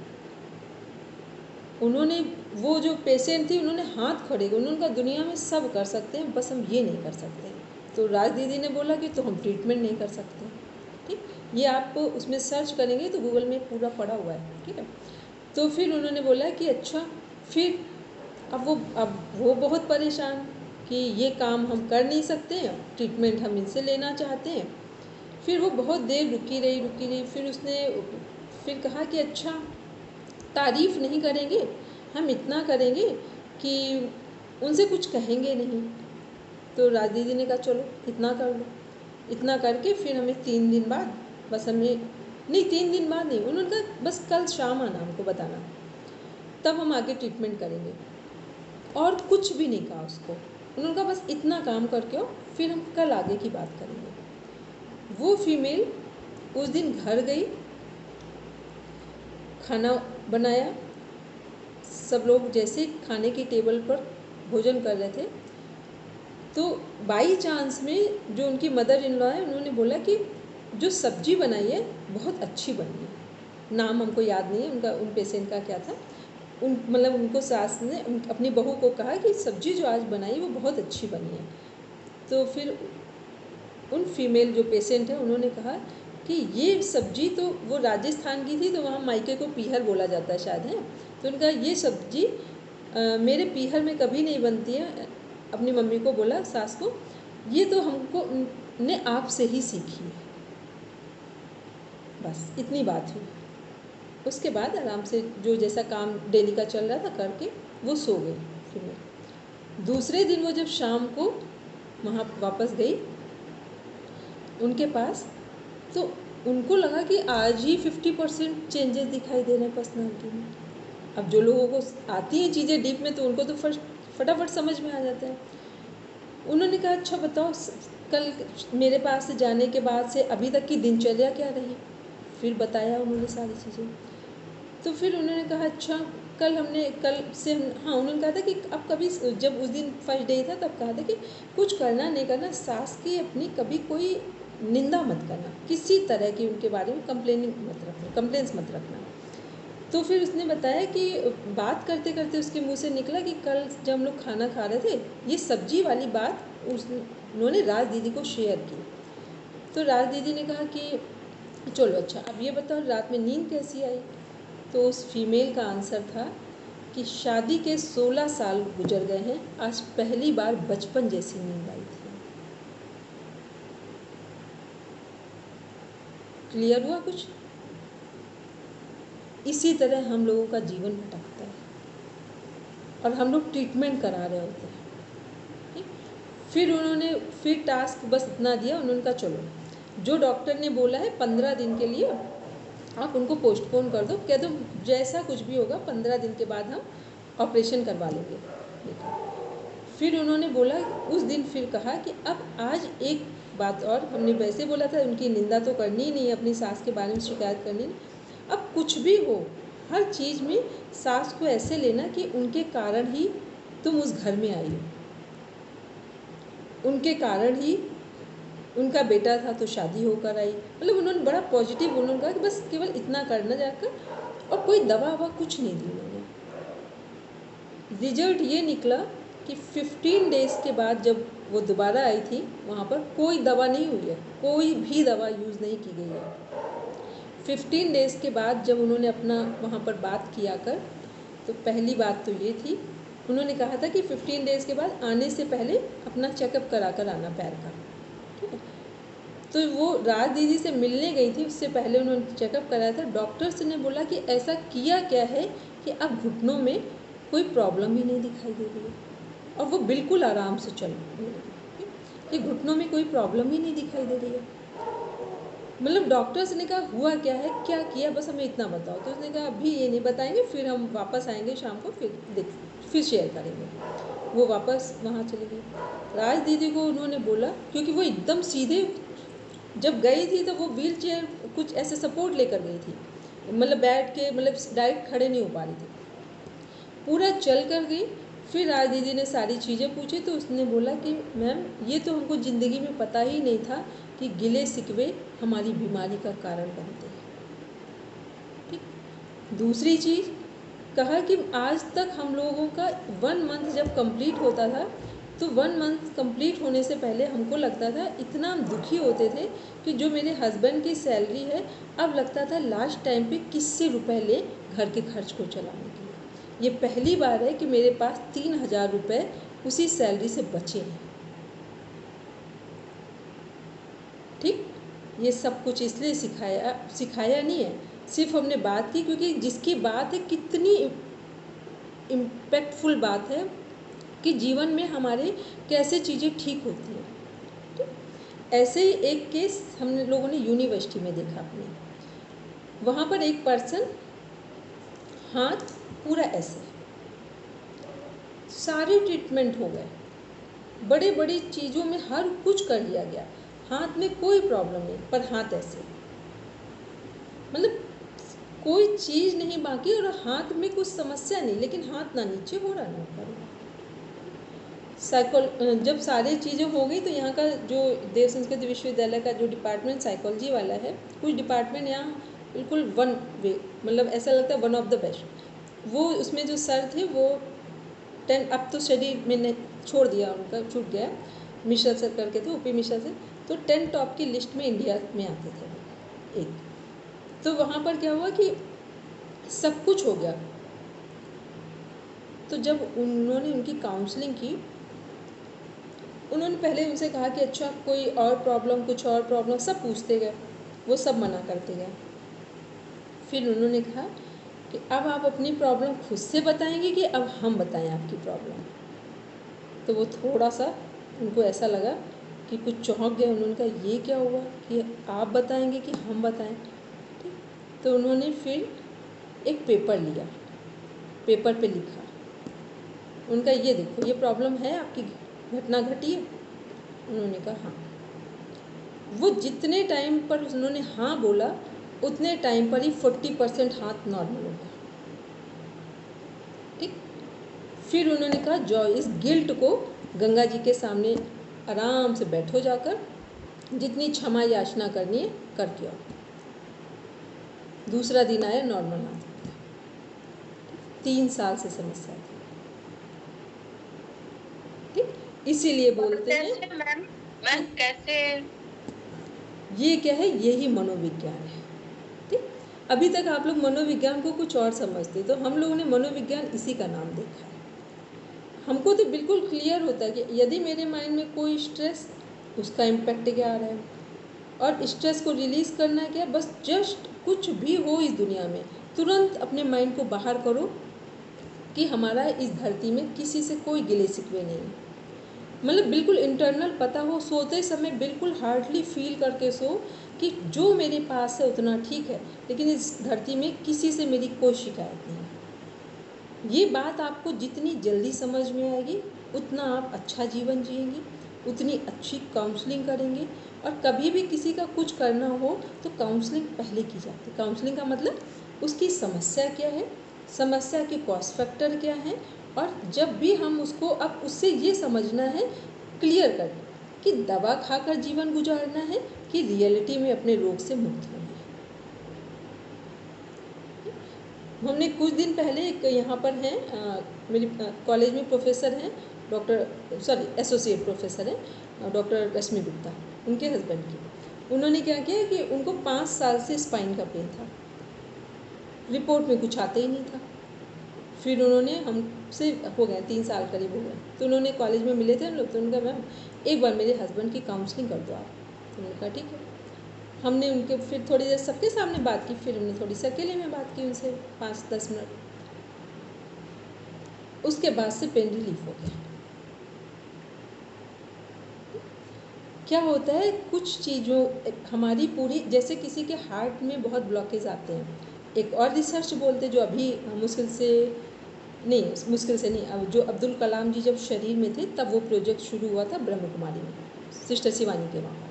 उन्होंने वो जो पेशेंट थी, उन्होंने हाथ खड़े कर, उन्होंने कहा दुनिया में सब कर सकते हैं, बस हम ये नहीं कर सकते। तो राज दीदी ने बोला कि तो हम ट्रीटमेंट नहीं कर सकते। ठीक, ये आप उसमें सर्च करेंगे तो गूगल में पूरा पड़ा हुआ है। ठीक है, तो फिर उन्होंने बोला कि अच्छा, फिर अब वो बहुत परेशान कि ये काम हम कर नहीं सकते हैं, ट्रीटमेंट हम इनसे लेना चाहते हैं। फिर वो बहुत देर रुकी रही। फिर उसने फिर कहा कि अच्छा, तारीफ़ नहीं करेंगे, हम इतना करेंगे कि उनसे कुछ कहेंगे नहीं। तो राज दीदी ने कहा चलो इतना कर लो। इतना करके फिर हमें 3 दिन बाद, बस हमें नहीं 3 दिन बाद नहीं, उन्होंने कहा बस कल शाम आना हमको बताना। तब हम आगे ट्रीटमेंट करेंगे। और कुछ भी नहीं कहा उसको, उन्होंने कहा बस इतना काम करके आओ, फिर हम कल आगे की बात करेंगे। वो फीमेल उस दिन घर गई, खाना बनाया, सब लोग जैसे खाने की टेबल पर भोजन कर रहे थे, तो बाई चांस में जो उनकी मदर इन लॉ है उन्होंने बोला कि जो सब्जी बनाई है बहुत अच्छी बनी है। नाम हमको याद नहीं है उनका, उन पेशेंट का क्या था। मतलब उनको सास ने अपनी बहू को कहा कि सब्जी जो आज बनाई वो बहुत अच्छी बनी है। तो फिर उन फीमेल जो पेशेंट है उन्होंने कहा कि ये सब्जी तो वो राजस्थान की थी, तो वहाँ मायके को पीहर बोला जाता है शायद, है। तो उनका ये सब्जी मेरे पीहर में कभी नहीं बनती है। अपनी मम्मी को बोला, सास को, ये तो हमको ने आपसे ही सीखी है। बस इतनी बात हुई। उसके बाद आराम से जो जैसा काम डेली का चल रहा था करके वो सो गई फीमेल। दूसरे दिन वो जब शाम को वहाँ वापस गई उनके पास, तो उनको लगा कि आज ही 50% चेंजेस दिखाई दे रहे हैं पर्सनालिटी में। अब जो लोगों को आती हैं चीज़ें डीप में तो उनको तो फटाफट समझ में आ जाता है। उन्होंने कहा अच्छा बताओ कल मेरे पास से जाने के बाद से अभी तक की दिनचर्या क्या रही। फिर बताया उन्होंने सारी चीज़ें। तो फिर उन्होंने कहा अच्छा कल से हाँ, उन्होंने कहा था कि अब कभी, जब उस दिन फर्स्ट डे था तब कहा था कि कुछ करना नहीं करना, सास की अपनी कभी कोई निंदा मत करना, किसी तरह की उनके बारे में कंप्लेंट्स मत रखना। तो फिर उसने बताया कि बात करते करते उसके मुंह से निकला कि कल जब हम लोग खाना खा रहे थे ये सब्जी वाली बात उन्होंने राज दीदी को शेयर की। तो राज दीदी ने कहा कि चलो अच्छा अब ये बताओ रात में नींद कैसी आई। तो उस फीमेल का आंसर था कि शादी के 16 साल गुजर गए हैं, आज पहली बार बचपन जैसी नींद आई थी। क्लियर हुआ कुछ? इसी तरह हम लोगों का जीवन भटकता है और हम लोग ट्रीटमेंट करा रहे होते हैं। ठीक? फिर टास्क बस इतना दिया, उन्होंने कहा चलो जो डॉक्टर ने बोला है 15 दिन के लिए आप उनको पोस्टपोन कर दो, कह दो जैसा कुछ भी होगा 15 दिन के बाद हम ऑपरेशन करवा लेंगे। फिर उन्होंने बोला उस दिन, फिर कहा कि अब आज एक बात और, हमने वैसे बोला था उनकी निंदा तो करनी ही नहीं, अपनी सास के बारे में शिकायत करनी नहीं। अब कुछ भी हो हर चीज़ में सास को ऐसे लेना कि उनके कारण ही तुम उस घर में आई हो, उनके कारण ही उनका बेटा था तो शादी होकर आई। मतलब उन्होंने बड़ा पॉजिटिव उन्होंने कहा कि बस केवल इतना करना जाकर, और कोई दवा ववा कुछ नहीं दी उन्होंने। रिजल्ट ये निकला कि 15 डेज़ के बाद जब वो दोबारा आई थी वहाँ पर कोई दवा नहीं हुई है, कोई भी दवा यूज़ नहीं की गई है। 15 डेज़ के बाद जब उन्होंने अपना वहाँ पर बात किया कर, तो पहली बात तो ये थी, उन्होंने कहा था कि 15 डेज़ के बाद आने से पहले अपना चेकअप करा कर आना पैर का। ठीक है, तो वो राज दीदी से मिलने गई थी, उससे पहले उन्होंने चेकअप कराया था। डॉक्टर्स ने बोला कि ऐसा किया क्या है कि अब घुटनों में कोई प्रॉब्लम ही नहीं दिखाई दे रही है और वो बिल्कुल आराम से चल रही है, कि घुटनों में कोई प्रॉब्लम ही नहीं दिखाई दे रही है। मतलब डॉक्टर्स ने कहा हुआ क्या है, क्या किया, बस हमें इतना बताओ। तो उसने कहा अभी ये नहीं बताएंगे, फिर हम वापस आएंगे शाम को, फिर शेयर करेंगे। वो वापस वहाँ चली गई। राज दीदी को उन्होंने बोला, क्योंकि वो एकदम सीधे जब गई थी तो वो व्हील चेयर कुछ ऐसे सपोर्ट लेकर गई थी, मतलब बैठ के, मतलब डायरेक्ट खड़े नहीं हो पा रही थी, पूरा चल कर गई। फिर राज दीदी ने सारी चीज़ें पूछी तो उसने बोला कि मैम ये तो हमको ज़िंदगी में पता ही नहीं था कि गिले शिकवे हमारी बीमारी का कारण बनते हैं। ठीक। दूसरी चीज़ कहा कि आज तक हम लोगों का 1 मंथ जब कंप्लीट होता था तो 1 मंथ कंप्लीट होने से पहले हमको लगता था, इतना हम दुखी होते थे कि जो मेरे हस्बैंड की सैलरी है अब लगता था लास्ट टाइम पे किससे रुपए ले घर के खर्च को चलाने के लिए। ये पहली बार है कि मेरे पास 3000 रुपये उसी सैलरी से बचे हैं। ठीक, ये सब कुछ इसलिए सिखाया नहीं है, सिर्फ हमने बात की, क्योंकि जिसकी बात है कितनी इम्पैक्टफुल बात है कि जीवन में हमारे कैसे चीज़ें ठीक होती हैं। ठीक, ऐसे ही एक केस हम लोगों ने यूनिवर्सिटी में देखा अपने। वहाँ पर एक पर्सन हाथ पूरा ऐसे, सारे ट्रीटमेंट हो गए, बड़े बड़ी चीज़ों में हर कुछ कर लिया गया, हाथ में कोई प्रॉब्लम नहीं, पर हाथ ऐसे, मतलब कोई चीज़ नहीं बाकी, और हाथ में कुछ समस्या नहीं, लेकिन हाथ ना नीचे हो रहा ना ऊपर हो रहा। जब सारी चीज़ें हो गई तो यहाँ का जो देव संस्कृत विश्वविद्यालय का जो डिपार्टमेंट साइकोलॉजी वाला है, कुछ डिपार्टमेंट यहाँ बिल्कुल वन वे, मतलब ऐसा लगता है वन ऑफ द बेस्ट। वो उसमें जो सर थे वो 10, अब तो स्टडी मैंने छोड़ दिया, उनका छूट गया, मिश्रा सर करके थे, ओपी मिश्रा सर, तो 10 टॉप की लिस्ट में इंडिया में आते थे एक। तो वहाँ पर क्या हुआ कि सब कुछ हो गया, तो जब उन्होंने उनकी काउंसलिंग की, उन्होंने पहले उनसे कहा कि अच्छा कोई और प्रॉब्लम, कुछ और प्रॉब्लम, सब पूछते गए, वो सब मना करते गए। फिर उन्होंने कहा कि अब आप अपनी प्रॉब्लम खुद से बताएंगे कि अब हम बताएं आपकी प्रॉब्लम। तो वो थोड़ा सा उनको ऐसा लगा कि कुछ चौंक गए, उन्होंने कहा ये क्या हुआ कि आप बताएंगे कि हम बताएं। ठीक, तो उन्होंने फिर एक पेपर लिया, पेपर पे लिखा, उनका ये देखो ये प्रॉब्लम है आपकी, घटना घटी है। उन्होंने कहा हाँ। वो जितने टाइम पर उन्होंने हाँ बोला, उतने टाइम पर ही 40% हाथ नॉर्मल हो गया। ठीक, फिर उन्होंने कहा जो इस गिल्ट को गंगा जी के सामने आराम से बैठो जाकर, जितनी क्षमा याचना करनी है करके आओ। दूसरा दिन आया, नॉर्मल हाथ हो गया। 3 साल से समस्या थी। ठीक, इसीलिए बोलते हैं कैसे मैम कैसे? ये क्या है, यही मनोविज्ञान है। ठीक, अभी तक आप लोग मनोविज्ञान को कुछ और समझते, तो हम लोगों ने मनोविज्ञान इसी का नाम देखा है। हमको तो बिल्कुल क्लियर होता है कि यदि मेरे माइंड में कोई स्ट्रेस, उसका इम्पैक्ट क्या आ रहा है, और स्ट्रेस को रिलीज़ करना क्या, बस जस्ट कुछ भी हो इस दुनिया में, तुरंत अपने माइंड को बाहर करो कि हमारा इस धरती में किसी से कोई गिले शिकवे नहीं है। मतलब बिल्कुल इंटरनल पता हो, सोते समय बिल्कुल हार्डली फील करके सो कि जो मेरे पास है उतना ठीक है, लेकिन इस धरती में किसी से मेरी कोई शिकायत नहीं है। ये बात आपको जितनी जल्दी समझ में आएगी, उतना आप अच्छा जीवन जिएंगी, उतनी अच्छी काउंसलिंग करेंगे। और कभी भी किसी का कुछ करना हो तो काउंसलिंग पहले की जाती है। काउंसलिंग का मतलब उसकी समस्या क्या है, समस्या के कॉस्ट फैक्टर क्या है, और जब भी हम उसको, अब उससे ये समझना है, क्लियर कर कि दवा खाकर जीवन गुजारना है कि रियलिटी में अपने रोग से मुक्त होना है। हमने कुछ दिन पहले एक यहाँ पर हैं, मेरे कॉलेज में प्रोफेसर हैं, एसोसिएट प्रोफेसर हैं डॉक्टर रश्मि गुप्ता, उनके हस्बैंड की। उन्होंने क्या किया कि उनको 5 साल से स्पाइन का पेन था, रिपोर्ट में कुछ आता ही नहीं था। फिर उन्होंने हमसे, हो गए 3 साल करीब हो गए, तो उन्होंने कॉलेज में मिले थे हम लोग, तो उनका मैम एक बार मेरे हस्बैंड की काउंसलिंग कर दो आप। तो उन्होंने कहा ठीक है। हमने उनके फिर थोड़ी देर सबके सामने बात की, फिर हमने थोड़ी सी अकेले में बात की उनसे 5-10 मिनट, उसके बाद से पेन रिलीफ हो गया। क्या होता है, कुछ चीज़ों हमारी पूरी, जैसे किसी के हार्ट में बहुत ब्लॉकेज आते हैं, एक और रिसर्च बोलते जो अभी मुश्किल से नहीं, अब जो अब्दुल कलाम जी जब शरीर में थे तब वो प्रोजेक्ट शुरू हुआ था ब्रह्म कुमारी में, सिस्टर शिवानी के वहाँ।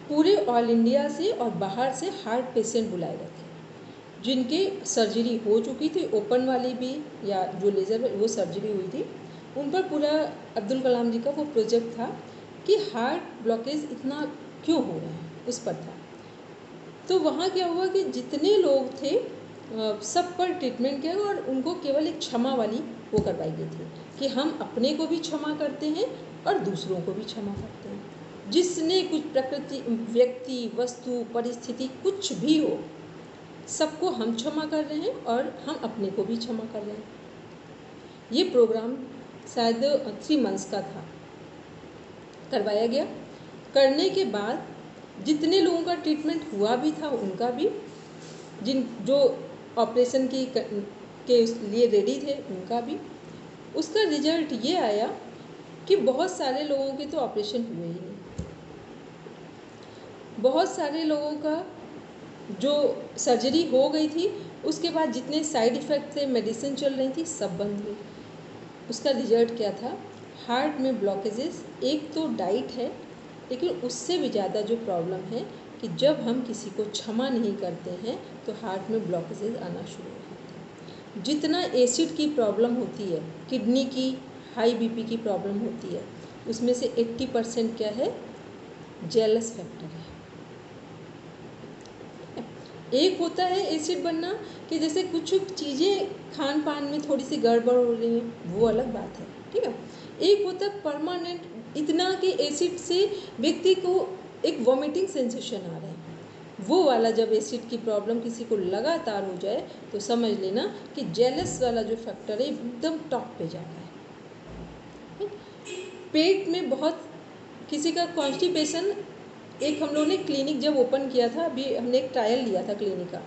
पूरे ऑल इंडिया से और बाहर से हार्ट पेशेंट बुलाए गए थे, जिनकी सर्जरी हो चुकी थी, ओपन वाली भी या जो लेज़र वो सर्जरी हुई थी, उन पर पूरा अब्दुल कलाम जी का वो प्रोजेक्ट था कि हार्ट ब्लॉकेज इतना क्यों हो रहा है, उस पर था। तो वहाँ क्या हुआ कि जितने लोग थे सब पर ट्रीटमेंट किया और उनको केवल एक क्षमा वाली वो करवाई गई थी कि हम अपने को भी क्षमा करते हैं और दूसरों को भी क्षमा करते हैं। जिसने कुछ प्रकृति, व्यक्ति, वस्तु, परिस्थिति कुछ भी हो, सबको हम क्षमा कर रहे हैं और हम अपने को भी क्षमा कर रहे हैं। ये प्रोग्राम शायद 3 मंथ्स का था, करवाया गया। करने के बाद जितने लोगों का ट्रीटमेंट हुआ भी था उनका भी, जो ऑपरेशन के लिए रेडी थे उनका भी, उसका रिजल्ट ये आया कि बहुत सारे लोगों के तो ऑपरेशन हुए ही नहीं। बहुत सारे लोगों का जो सर्जरी हो गई थी उसके बाद जितने साइड इफ़ेक्ट थे, मेडिसिन चल रही थी, सब बंद हुई। उसका रिजल्ट क्या था? हार्ट में ब्लॉकेजेस। एक तो डाइट है, लेकिन उससे भी ज़्यादा जो प्रॉब्लम है कि जब हम किसी को क्षमा नहीं करते हैं तो हार्ट में ब्लॉकेजेस आना शुरू हो जाते हैं। जितना एसिड की प्रॉब्लम होती है, किडनी की, हाई बीपी की प्रॉब्लम होती है, उसमें से 80% क्या है? जेलस फैक्टर है। एक होता है एसिड बनना कि जैसे कुछ चीज़ें खान पान में थोड़ी सी गड़बड़ हो रही हैं, वो अलग बात है, ठीक है। एक होता है परमानेंट, इतना कि एसिड से व्यक्ति को एक वॉमिटिंग सेंसेशन आ रहा है। वो वाला जब एसिड की प्रॉब्लम किसी को लगातार हो जाए तो समझ लेना कि जेलस वाला जो फैक्टर है एकदम टॉप पे जा रहा है। पेट में बहुत किसी का कॉन्स्टिपेशन, एक हम लोगों ने क्लिनिक जब ओपन किया था, अभी हमने एक ट्रायल लिया था क्लिनिक का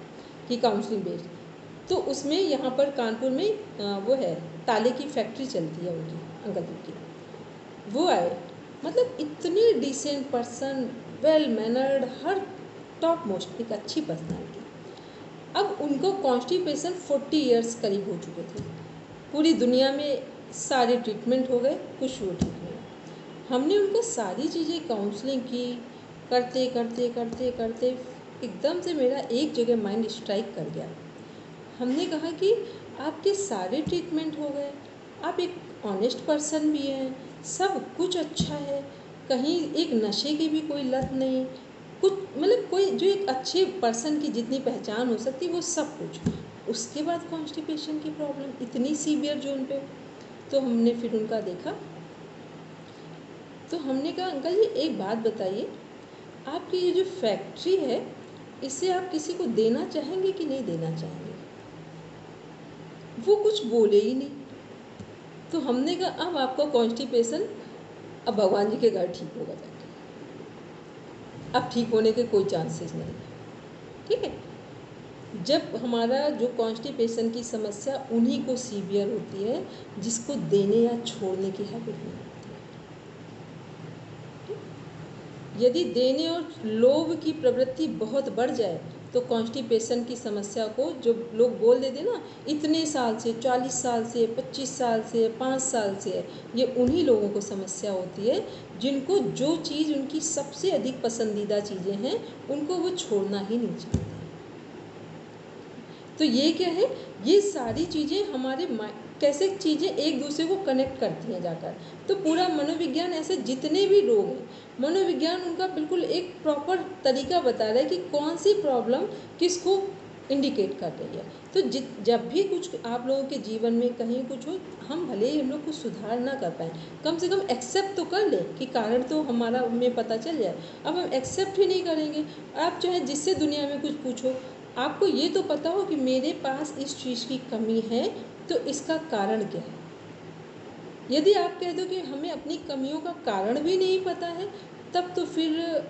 कि काउंसलिंग बेस्ड, तो उसमें यहाँ पर कानपुर में वो है, ताले की फैक्ट्री चलती है उनकी, अंकल जी की। वो आए, मतलब इतने डिसेंट पर्सन, वेल मैनर्ड, हर टॉप मोस्ट, एक अच्छी पर्सनैलिटी। अब उनको कॉन्स्टिपेशन 40 इयर्स करीब हो चुके थे। पूरी दुनिया में सारे ट्रीटमेंट हो गए, कुछ वो ठीक नहीं हुआ। हमने उनको सारी चीज़ें काउंसलिंग की, करते करते करते करते एकदम से मेरा एक जगह माइंड स्ट्राइक कर गया। हमने कहा कि आपके सारे ट्रीटमेंट हो गए, आप एक ऑनेस्ट पर्सन भी हैं, सब कुछ अच्छा है, कहीं एक नशे की भी कोई लत नहीं, कुछ मतलब कोई जो एक अच्छे पर्सन की जितनी पहचान हो सकती वो सब कुछ, उसके बाद कॉन्स्टिपेशन की प्रॉब्लम इतनी सीवियर जोन पे। तो हमने फिर उनका देखा, तो हमने कहा अंकल जी एक बात बताइए, आपकी ये जो फैक्ट्री है इससे आप किसी को देना चाहेंगे कि नहीं देना चाहेंगे? वो कुछ बोले ही नहीं। तो हमने कहा अब आपका कॉन्स्टिपेशन, अब भगवान जी के घर ठीक होगा जाके, अब ठीक होने के कोई चांसेस नहीं है, ठीक है। जब हमारा जो कॉन्स्टिपेशन की समस्या उन्हीं को सीवियर होती है जिसको देने या छोड़ने की हैबिट नहीं होती है। यदि देने और लोभ की प्रवृत्ति बहुत बढ़ जाए तो कॉन्स्टिपेशन की समस्या को जो लोग बोल देते ना, इतने साल से, 40 साल से, 25 साल से, 5 साल से है, ये उन्हीं लोगों को समस्या होती है जिनको जो चीज़ उनकी सबसे अधिक पसंदीदा चीज़ें हैं उनको वो छोड़ना ही नहीं चाहते। तो ये क्या है, ये सारी चीज़ें हमारे कैसे चीज़ें एक दूसरे को कनेक्ट करती हैं जाकर। तो पूरा मनोविज्ञान, ऐसे जितने भी रोग हैं, मनोविज्ञान उनका बिल्कुल एक प्रॉपर तरीका बता रहा है कि कौन सी प्रॉब्लम किसको इंडिकेट कर रही है। तो जब भी कुछ आप लोगों के जीवन में कहीं कुछ हो, हम भले ही हम लोग कुछ सुधार ना कर पाएँ, कम से कम एक्सेप्ट तो कर लें कि कारण तो हमारा हमें पता चल जाए। अब हम एक्सेप्ट ही नहीं करेंगे, आप चाहे जिससे दुनिया में कुछ पूछो, आपको ये तो पता हो कि मेरे पास इस चीज़ की कमी है तो इसका कारण क्या है। यदि आप कह दो कि हमें अपनी कमियों का कारण भी नहीं पता है, तब तो फिर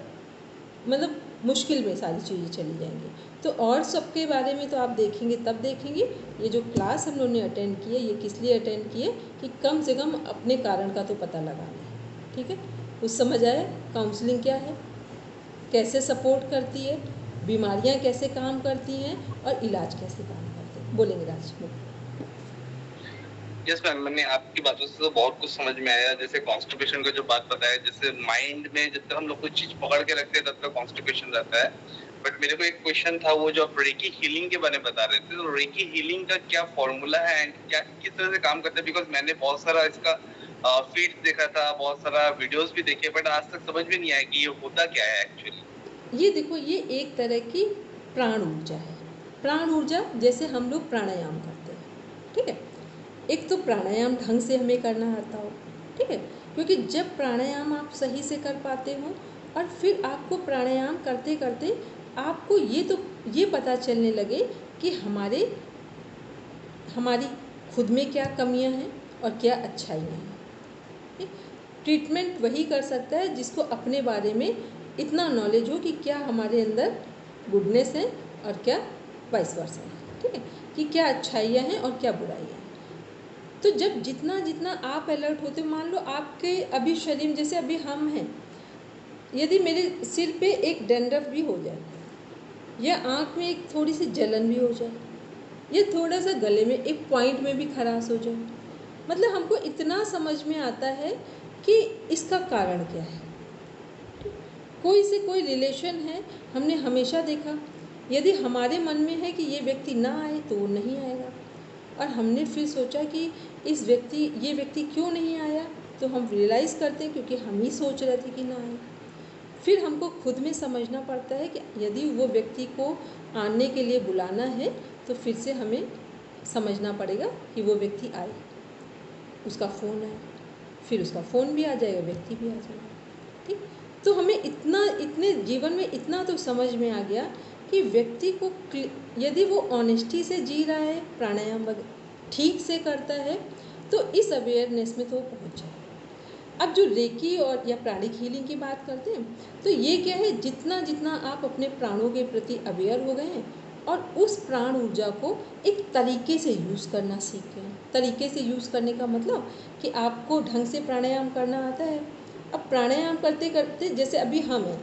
मतलब मुश्किल में सारी चीज़ें चली जाएंगी। तो और सबके बारे में तो आप देखेंगे तब देखेंगे। ये जो क्लास हम लोगों ने अटेंड की है, ये किस लिए अटेंड की है कि कम से कम अपने कारण का तो पता लगा लें, ठीक है। कुछ समझ आया काउंसलिंग क्या है, कैसे सपोर्ट करती है, बीमारियां कैसे काम करती हैं और इलाज कैसे काम करते हैं। बोलेंगे राज। यस मैम, मैंने आपकी बातों से तो बहुत कुछ समझ में आया। जैसे कॉन्स्टिपेशन का जो बात बताया, जैसे माइंड में जब तक हम लोग कोई चीज पकड़ के रखते हैं तब तक कॉन्स्टिपेशन रहता है। बट मेरे को एक क्वेश्चन था, वो जो आप रेकी हीलिंग के बारे में बता रहे थे, तो रेकी हीलिंग का क्या फॉर्मूला है एंड क्या किस तरह से काम करता है? बिकॉज मैंने बहुत सारा इसका फीड देखा था, बहुत सारा वीडियोस भी देखे, बट आज तक समझ में नहीं आया कि ये होता क्या है एक्चुअली। ये देखो, ये एक तरह की प्राण ऊर्जा है। प्राण ऊर्जा जैसे हम लोग प्राणायाम करते हैं, ठीक है। एक तो प्राणायाम ढंग से हमें करना आता हो, ठीक है, क्योंकि जब प्राणायाम आप सही से कर पाते हो और फिर आपको प्राणायाम करते करते आपको ये पता चलने लगे कि हमारी खुद में क्या कमियां हैं और क्या अच्छाइयाँ हैं। ट्रीटमेंट वही कर सकता है जिसको अपने बारे में इतना नॉलेज हो कि क्या हमारे अंदर गुडनेस है और क्या वाइस वर्सा है, ठीक है, कि क्या अच्छाइयाँ हैं और क्या बुराइयाँ हैं। तो जब जितना जितना आप अलर्ट होते हो, मान लो आपके अभी शरीर, जैसे अभी हम हैं, यदि मेरे सिर पे एक डैंड्रफ भी हो जाए या आँख में एक थोड़ी सी जलन भी हो जाए, या थोड़ा सा गले में एक पॉइंट में भी खराश हो जाए, मतलब हमको इतना समझ में आता है कि इसका कारण क्या है। कोई से कोई रिलेशन है, हमने हमेशा देखा, यदि हमारे मन में है कि ये व्यक्ति ना आए तो वो नहीं आएगा, और हमने फिर सोचा कि ये व्यक्ति क्यों नहीं आया, तो हम रियलाइज़ करते हैं क्योंकि हम ही सोच रहे थे कि ना आए। फिर हमको खुद में समझना पड़ता है कि यदि वो व्यक्ति को आने के लिए बुलाना है तो फिर से हमें समझना पड़ेगा कि वो व्यक्ति आए, उसका फ़ोन आए, फिर उसका फ़ोन भी आ जाएगा, व्यक्ति भी आ जाएगा। ठीक, तो हमें इतने जीवन में इतना तो समझ में आ गया कि व्यक्ति को यदि वो ऑनेस्टी से जी रहा है, प्राणायाम ठीक से करता है, तो इस अवेयरनेस में तो वो पहुँच जाए। अब जो रेकी और या प्राणिक हीलिंग की बात करते हैं, तो ये क्या है, जितना जितना आप अपने प्राणों के प्रति अवेयर हो गए हैं और उस प्राण ऊर्जा को एक तरीके से यूज़ करना सीख गए हैं। तरीके से यूज़ करने का मतलब कि आपको ढंग से प्राणायाम करना आता है। अब प्राणायाम करते करते, जैसे अभी हम हैं,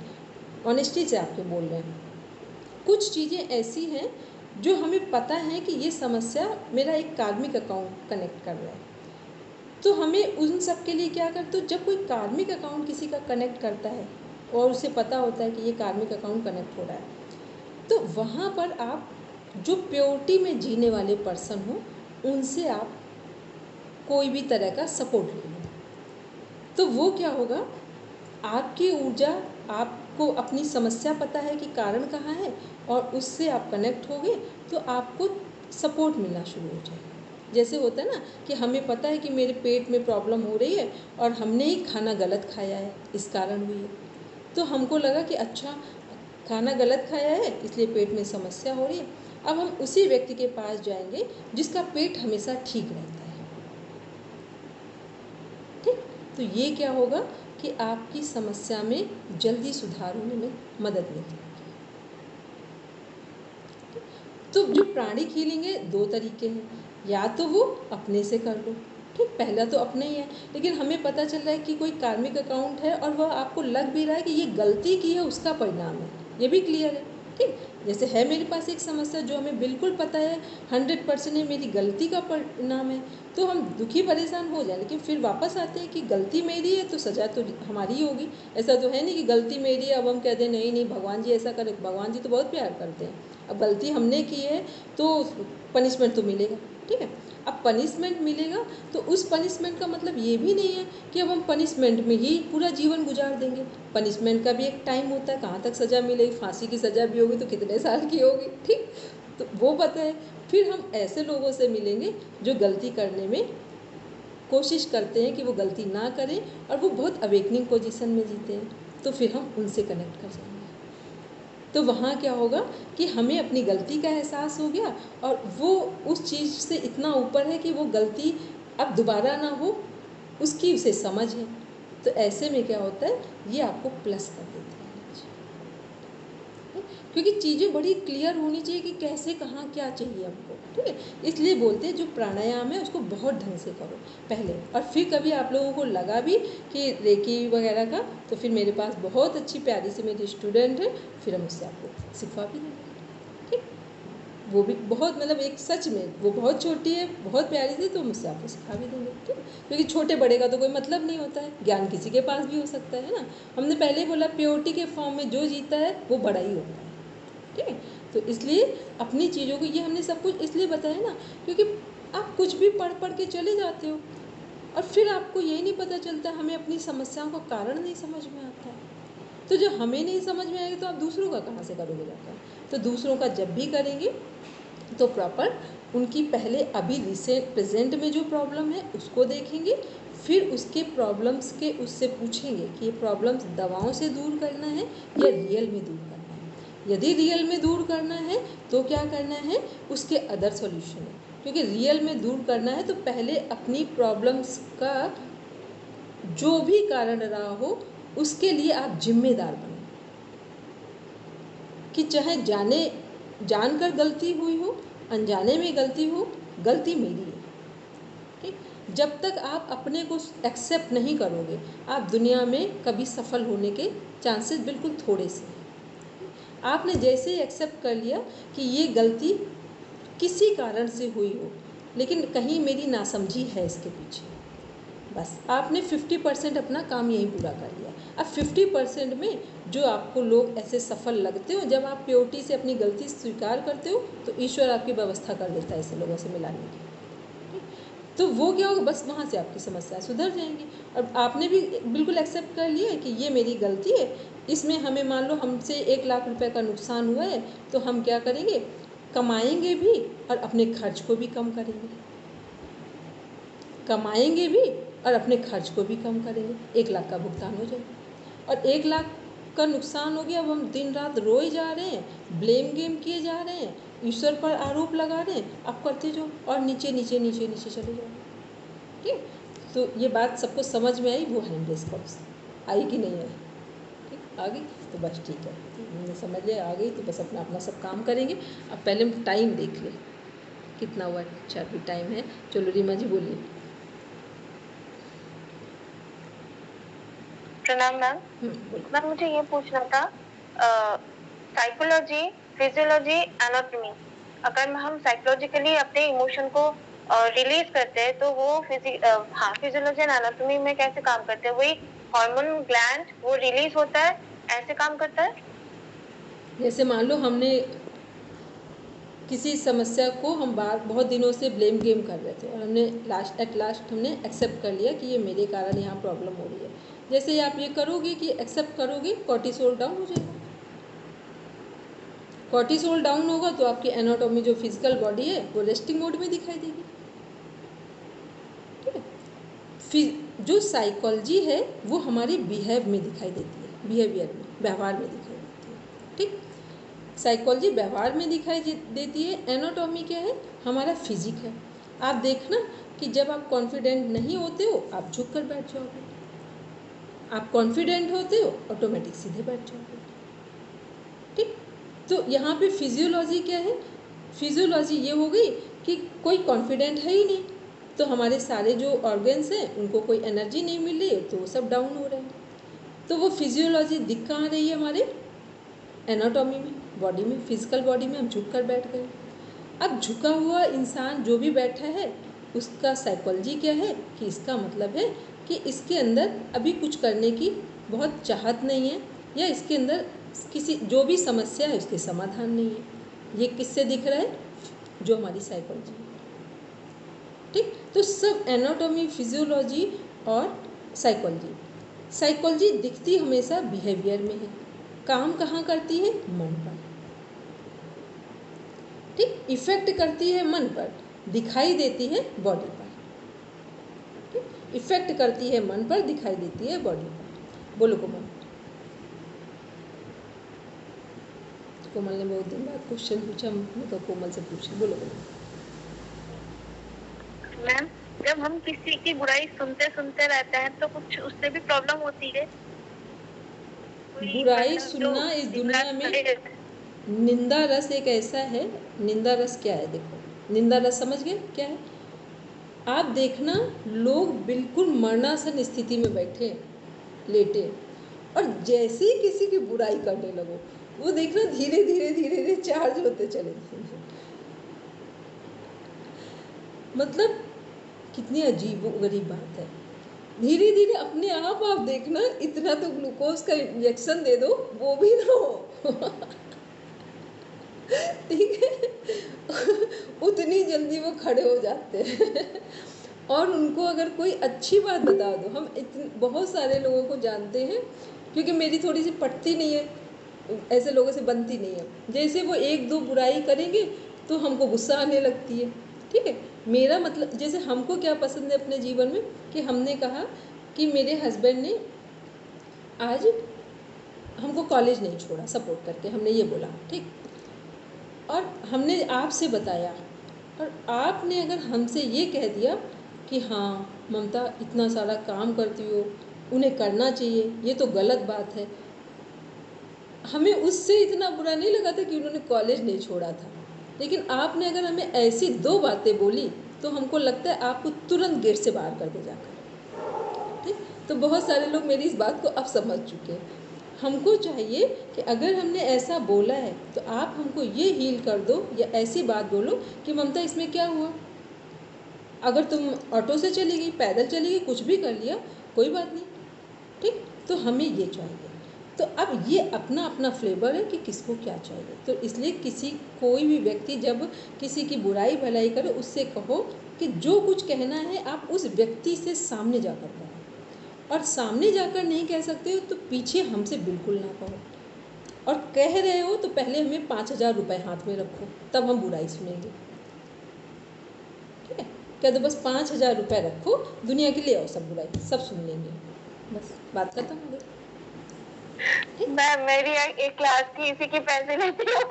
ऑनेस्टी से आपके बोल रहे हैं, कुछ चीज़ें ऐसी हैं जो हमें पता है कि ये समस्या मेरा एक कार्मिक अकाउंट कनेक्ट कर रहा है, तो हमें उन सब के लिए क्या करते हो, जब कोई कार्मिक अकाउंट किसी का कनेक्ट करता है और उसे पता होता है कि ये कार्मिक अकाउंट कनेक्ट हो रहा है, तो वहाँ पर आप जो प्योरिटी में जीने वाले पर्सन हो, उनसे आप कोई भी तरह का सपोर्ट ले लो, तो वो क्या होगा, आपकी ऊर्जा, आपको अपनी समस्या पता है कि कारण कहाँ है और उससे आप कनेक्ट होगे तो आपको सपोर्ट मिलना शुरू हो जाएगा। जैसे होता है ना कि हमें पता है कि मेरे पेट में प्रॉब्लम हो रही है और हमने ही खाना गलत खाया है, इस कारण हुई है, तो हमको लगा कि अच्छा खाना गलत खाया है इसलिए पेट में समस्या हो रही है। अब हम उसी व्यक्ति के पास जाएंगे जिसका पेट हमेशा ठीक रहता है। ठीक, तो ये क्या होगा कि आपकी समस्या में जल्दी सुधार होने में मदद मिलेगी। तो जो प्राणिक हीलिंग है, दो तरीके हैं, या तो वो अपने से कर लो, ठीक, पहला तो अपने ही है, लेकिन हमें पता चल रहा है कि कोई कार्मिक अकाउंट है और वह आपको लग भी रहा है कि ये गलती की है, उसका परिणाम है, ये भी क्लियर है। ठीक, जैसे है मेरे पास एक समस्या जो हमें बिल्कुल पता है 100% है मेरी गलती का परिणाम है, तो हम दुखी परेशान हो जाए, लेकिन फिर वापस आते हैं कि गलती मेरी है तो सज़ा तो हमारी ही होगी। ऐसा तो है नहीं कि गलती मेरी है अब हम कहते हैं नहीं नहीं भगवान जी ऐसा करें, भगवान जी तो बहुत प्यार करते हैं, अब गलती हमने की है तो पनिशमेंट तो मिलेगा। ठीक है, अब पनिशमेंट मिलेगा तो उस पनिशमेंट का मतलब ये भी नहीं है कि अब हम पनिशमेंट में ही पूरा जीवन गुजार देंगे। पनिशमेंट का भी एक टाइम होता है, कहाँ तक सज़ा मिलेगी, फांसी की सज़ा भी होगी तो कितने साल की होगी, ठीक, तो वो पता है। फिर हम ऐसे लोगों से मिलेंगे जो गलती करने में कोशिश करते हैं कि वो गलती ना करें और वो बहुत अवेकनिंग पोजीशन में जीते हैं, तो फिर हम उनसे कनेक्ट कर जाएंगे। तो वहाँ क्या होगा कि हमें अपनी गलती का एहसास हो गया और वो उस चीज़ से इतना ऊपर है कि वो गलती अब दोबारा ना हो, उसकी उसे समझ है, तो ऐसे में क्या होता है, ये आपको प्लस कर देता है, क्योंकि चीज़ें बड़ी क्लियर होनी चाहिए कि कैसे कहाँ क्या चाहिए हमको। ठीक है, इसलिए बोलते हैं जो प्राणायाम है उसको बहुत ढंग से करो पहले, और फिर कभी आप लोगों को लगा भी कि रेकी वगैरह का, तो फिर मेरे पास बहुत अच्छी प्यारी सी मेरी स्टूडेंट है, फिर हम उससे आपको सिखवा भी देंगे। ठीक, वो भी बहुत मतलब एक सच में वो बहुत छोटी है, बहुत प्यारी थी, तो मुझसे आपको सिखा भी देंगे। ठीक, क्योंकि छोटे बड़े का तो कोई मतलब नहीं होता है, ज्ञान किसी के पास भी हो सकता है ना। हमने पहले बोला प्योरिटी के फॉर्म में जो जीता है वो बड़ा ही होता है। ठीक है, तो इसलिए अपनी चीज़ों को, ये हमने सब कुछ इसलिए बताया ना क्योंकि आप कुछ भी पढ़ पढ़ के चले जाते हो और फिर आपको यही नहीं पता चलता, हमें अपनी समस्याओं का कारण नहीं समझ में आता है। तो जब हमें नहीं समझ में आएगा तो आप दूसरों का कहाँ से करोगे जाकर। तो दूसरों का जब भी करेंगे तो प्रॉपर उनकी पहले अभी रिसेंट प्रेजेंट में जो प्रॉब्लम है उसको देखेंगे, फिर उसके प्रॉब्लम्स के उससे पूछेंगे कि ये प्रॉब्लम्स दवाओं से दूर करना है या रियल में दूर करना है। यदि रियल में दूर करना है तो क्या करना है, उसके अदर सॉल्यूशन है, क्योंकि रियल में दूर करना है तो पहले अपनी प्रॉब्लम्स का जो भी कारण रहा हो उसके लिए आप जिम्मेदार बनो, कि चाहे जानकर गलती हुई हो, अनजाने में गलती हो, गलती मेरी है। ठीक, जब तक आप अपने को एक्सेप्ट नहीं करोगे आप दुनिया में कभी सफल होने के चांसेस बिल्कुल थोड़े से हैं। आपने जैसे ही एक्सेप्ट कर लिया कि ये गलती किसी कारण से हुई हो, लेकिन कहीं मेरी नासमझी है इसके पीछे, बस आपने 50% अपना काम यहीं पूरा कर लिया। अब 50% में जो आपको लोग ऐसे सफल लगते हो, जब आप प्योरिटी से अपनी गलती स्वीकार करते हो तो ईश्वर आपकी व्यवस्था कर देता है ऐसे लोगों से मिलाने की। तो वो क्या होगा, बस वहाँ से आपकी समस्याएं सुधर जाएंगी। और आपने भी बिल्कुल एक्सेप्ट कर लिया है कि ये मेरी गलती है, इसमें हमें मान लो हमसे 1 लाख रुपए का नुकसान हुआ है, तो हम क्या करेंगे, कमाएंगे भी और अपने खर्च को भी कम करेंगे, कमाएंगे भी और अपने खर्च को भी कम करेंगे, 1 लाख का भुगतान हो जाएगा। और 1 लाख का नुकसान हो गया, अब हम दिन रात रोए जा रहे हैं, ब्लेम गेम किए जा रहे हैं, ईश्वर पर आरोप लगा रहे हैं, आप करते जाओ और नीचे नीचे नीचे नीचे चले जाओ। ठीक, तो ये बात सबको समझ में आई, वो हैंड रिस्पॉन्स आई कि नहीं आई? ठीक, आ गई तो बस ठीक है, मैंने समझ लिया, आ गई तो बस अपना अपना सब काम करेंगे। अब पहले हम टाइम देख लें कितना हुआ। अच्छा अभी टाइम है, चलो रीमा जी बोलिए। प्रणाम मैम। मैम मुझे ये पूछना था, साइकोलॉजी, फिजियोलॉजी, एनाटॉमी, अगर हम साइकोलॉजिकली अपने इमोशन को रिलीज करते हैं तो वो फिजियोलॉजी एंड एनाटॉमी में कैसे काम करते हैं? वही हार्मोन ग्लैंड वो रिलीज होता है, ऐसे काम करता है? जैसे मान लो हमने किसी समस्या को हम बहुत दिनों से ब्लेम गेम कर रहे थे और हमने एट लास्ट हमने एक्सेप्ट कर लिया कि ये मेरे कारण यहाँ प्रॉब्लम हो रही है। जैसे आप ये करोगे कि एक्सेप्ट करोगे, कॉर्टिसोल डाउन हो जाएगा। कॉर्टिसोल डाउन होगा तो आपकी एनाटॉमी जो फिजिकल बॉडी है वो रेस्टिंग मोड में दिखाई देगी। ठीक है, फिर जो साइकोलॉजी है वो हमारी बिहेव में दिखाई देती है, बिहेवियर में, व्यवहार में दिखाई देती है। ठीक, साइकोलॉजी व्यवहार में दिखाई देती है। एनाटॉमी क्या है, हमारा फिजिक है। आप देखना कि जब आप कॉन्फिडेंट नहीं होते हो आप झुक कर बैठ जाओगे, आप कॉन्फिडेंट होते हो ऑटोमेटिक सीधे बैठ जाओगे। ठीक, तो यहाँ पे फिजियोलॉजी क्या है, फिजियोलॉजी ये हो गई कि कोई कॉन्फिडेंट है ही नहीं, तो हमारे सारे जो ऑर्गन्स हैं उनको कोई एनर्जी नहीं मिल रही है, तो वो सब डाउन हो रहे हैं। तो वो फिजियोलॉजी दिख कहाँ रही है, हमारे एनाटॉमी में, बॉडी में, फिजिकल बॉडी में हम झुक कर बैठ गए। अब झुका हुआ इंसान जो भी बैठा है उसका साइकोलॉजी क्या है कि इसका मतलब है कि इसके अंदर अभी कुछ करने की बहुत चाहत नहीं है, या इसके अंदर किसी जो भी समस्या है उसके समाधान नहीं है। ये किससे दिख रहा है, जो हमारी साइकोलॉजी है। ठीक, तो सब एनाटॉमी, फिजियोलॉजी और साइकोलॉजी। साइकोलॉजी दिखती हमेशा बिहेवियर में है, काम कहाँ करती है, मन पर। ठीक, इफेक्ट करती है मन पर, दिखाई देती है बॉडी पर। ठीक, इफेक्ट करती है मन पर, दिखाई देती है बॉडी पर। बोलो कोमल। कोमल ने बहुत दिन बाद क्वेश्चन पूछा, मैं तो कोमल से पूछी। बोलो बोलो। मैम जब हम किसी की बुराई सुनते सुनते रहते हैं तो कुछ उससे भी प्रॉब्लम होती है? बुराई सुनना इस दुनिया में, निंदा रस एक ऐसा है। निंदा रस क्या है, देखो निंदा रस समझ गए क्या है? आप देखना, लोग बिल्कुल मरणासन स्थिति में बैठे लेटे, और जैसे ही किसी की बुराई करने लगो वो देखना धीरे धीरे धीरे धीरे चार्ज होते चले जाएंगे। मतलब कितनी अजीब गरीब बात है। धीरे धीरे अपने आप देखना, इतना तो ग्लूकोज का इंजेक्शन दे दो वो भी ना हो ठीक है उतनी जल्दी वो खड़े हो जाते हैं और उनको अगर कोई अच्छी बात बता दो, हम बहुत सारे लोगों को जानते हैं, क्योंकि मेरी थोड़ी सी पटती नहीं है, ऐसे लोगों से बनती नहीं है। जैसे वो एक दो बुराई करेंगे तो हमको गुस्सा आने लगती है। ठीक है, मेरा मतलब जैसे हमको क्या पसंद है अपने जीवन में, कि हमने कहा कि मेरे हस्बैंड ने आज हमको कॉलेज नहीं छोड़ा सपोर्ट करके, हमने ये बोला। ठीक, और हमने आपसे बताया, और आपने अगर हमसे ये कह दिया कि हाँ ममता इतना सारा काम करती हो, उन्हें करना चाहिए, ये तो गलत बात है। हमें उससे इतना बुरा नहीं लगा था कि उन्होंने कॉलेज नहीं छोड़ा था, लेकिन आपने अगर हमें ऐसी दो बातें बोली तो हमको लगता है आपको तुरंत गेट से बाहर कर दे जाकर। ठीक, तो बहुत सारे लोग मेरी इस बात को अब समझ चुके हैं। हमको चाहिए कि अगर हमने ऐसा बोला है तो आप हमको ये हील कर दो या ऐसी बात बोलो कि ममता इसमें क्या हुआ, अगर तुम ऑटो से चली गई, पैदल चली गई, कुछ भी कर लिया, कोई बात नहीं, ठीक। तो हमें ये चाहिए। तो अब ये अपना अपना फ्लेवर है कि किसको क्या चाहिए। तो इसलिए कोई भी व्यक्ति जब किसी की बुराई भलाई करे, उससे कहो कि जो कुछ कहना है आप उस व्यक्ति से सामने जाकर कहो, और सामने जाकर नहीं कह सकते हो तो पीछे हमसे बिल्कुल ना कहो, और कह रहे हो तो पहले हमें 5,000 रुपये हाथ में रखो, तब हम बुराई सुनेंगे, ठीक है। कह दो बस 5,000 रुपये रखो, दुनिया के लिए आओ, सब बुराई सब सुन लेंगे, बस बात खत्म हो गई। मैम मेरी एक क्लास की इसी की पैसे लेती हूँ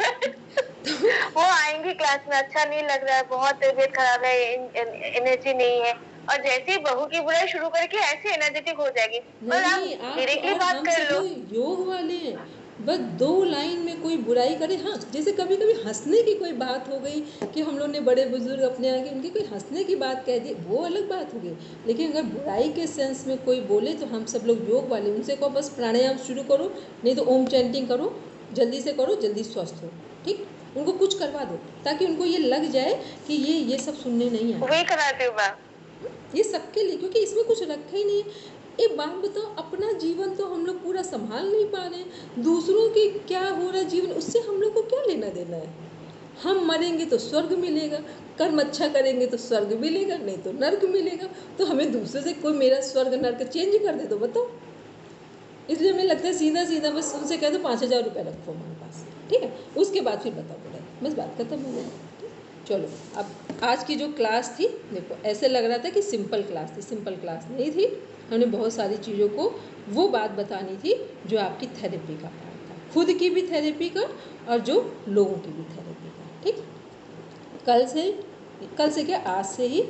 वो आएंगी क्लास में, अच्छा नहीं लग रहा है, बहुत तबीयत खराब है, एनर्जी नहीं है, और जैसे ही बहू की बुराई शुरू करके ऐसे एनर्जेटिक हो जाएगी। और आप डायरेक्टली बात कर लो। योग वाले हैं, बस 2 लाइन में कोई बुराई करे, हाँ जैसे कभी कभी हंसने की कोई बात हो गई कि हम लोग ने बड़े बुजुर्ग अपने आगे उनकी कोई हंसने की बात कह दी, वो अलग बात हो गई। लेकिन अगर बुराई के सेंस में कोई बोले तो हम सब लोग योग वाले उनसे कहो बस प्राणायाम शुरू करो, नहीं तो ओम चैंटिंग करो, जल्दी से करो, जल्दी स्वस्थ हो, ठीक। उनको कुछ करवा दो ताकि उनको ये लग जाए कि ये सब सुनने नहीं आए। वही कराती हूँ मैम, ये सबके लिए, क्योंकि इसमें कुछ रखा ही नहीं है। एक बात बताओ, अपना जीवन तो हम लोग पूरा संभाल नहीं पा रहे हैं, दूसरों के क्या हो रहा है जीवन, उससे हम लोग को क्या लेना देना है। हम मरेंगे तो स्वर्ग मिलेगा, कर्म अच्छा करेंगे तो स्वर्ग मिलेगा, नहीं तो नर्क मिलेगा। तो हमें दूसरे से कोई मेरा स्वर्ग नर्क चेंज कर दे तो बताओ। इसलिए हमें लगता है सीधा सीधा बस उनसे कह दो 5,000 रुपये रखो हमारे पास, ठीक है, उसके बाद फिर बताओ बोला, बस बात खत्म हो गई। चलो अब आज की जो क्लास थी, देखो ऐसे लग रहा था कि सिंपल क्लास थी, सिंपल क्लास नहीं थी। हमने बहुत सारी चीज़ों को वो बात बतानी थी जो आपकी थेरेपी का पार्ट था, खुद की भी थेरेपी का और जो लोगों की भी थेरेपी का, ठीक। कल से क्या, आज से ही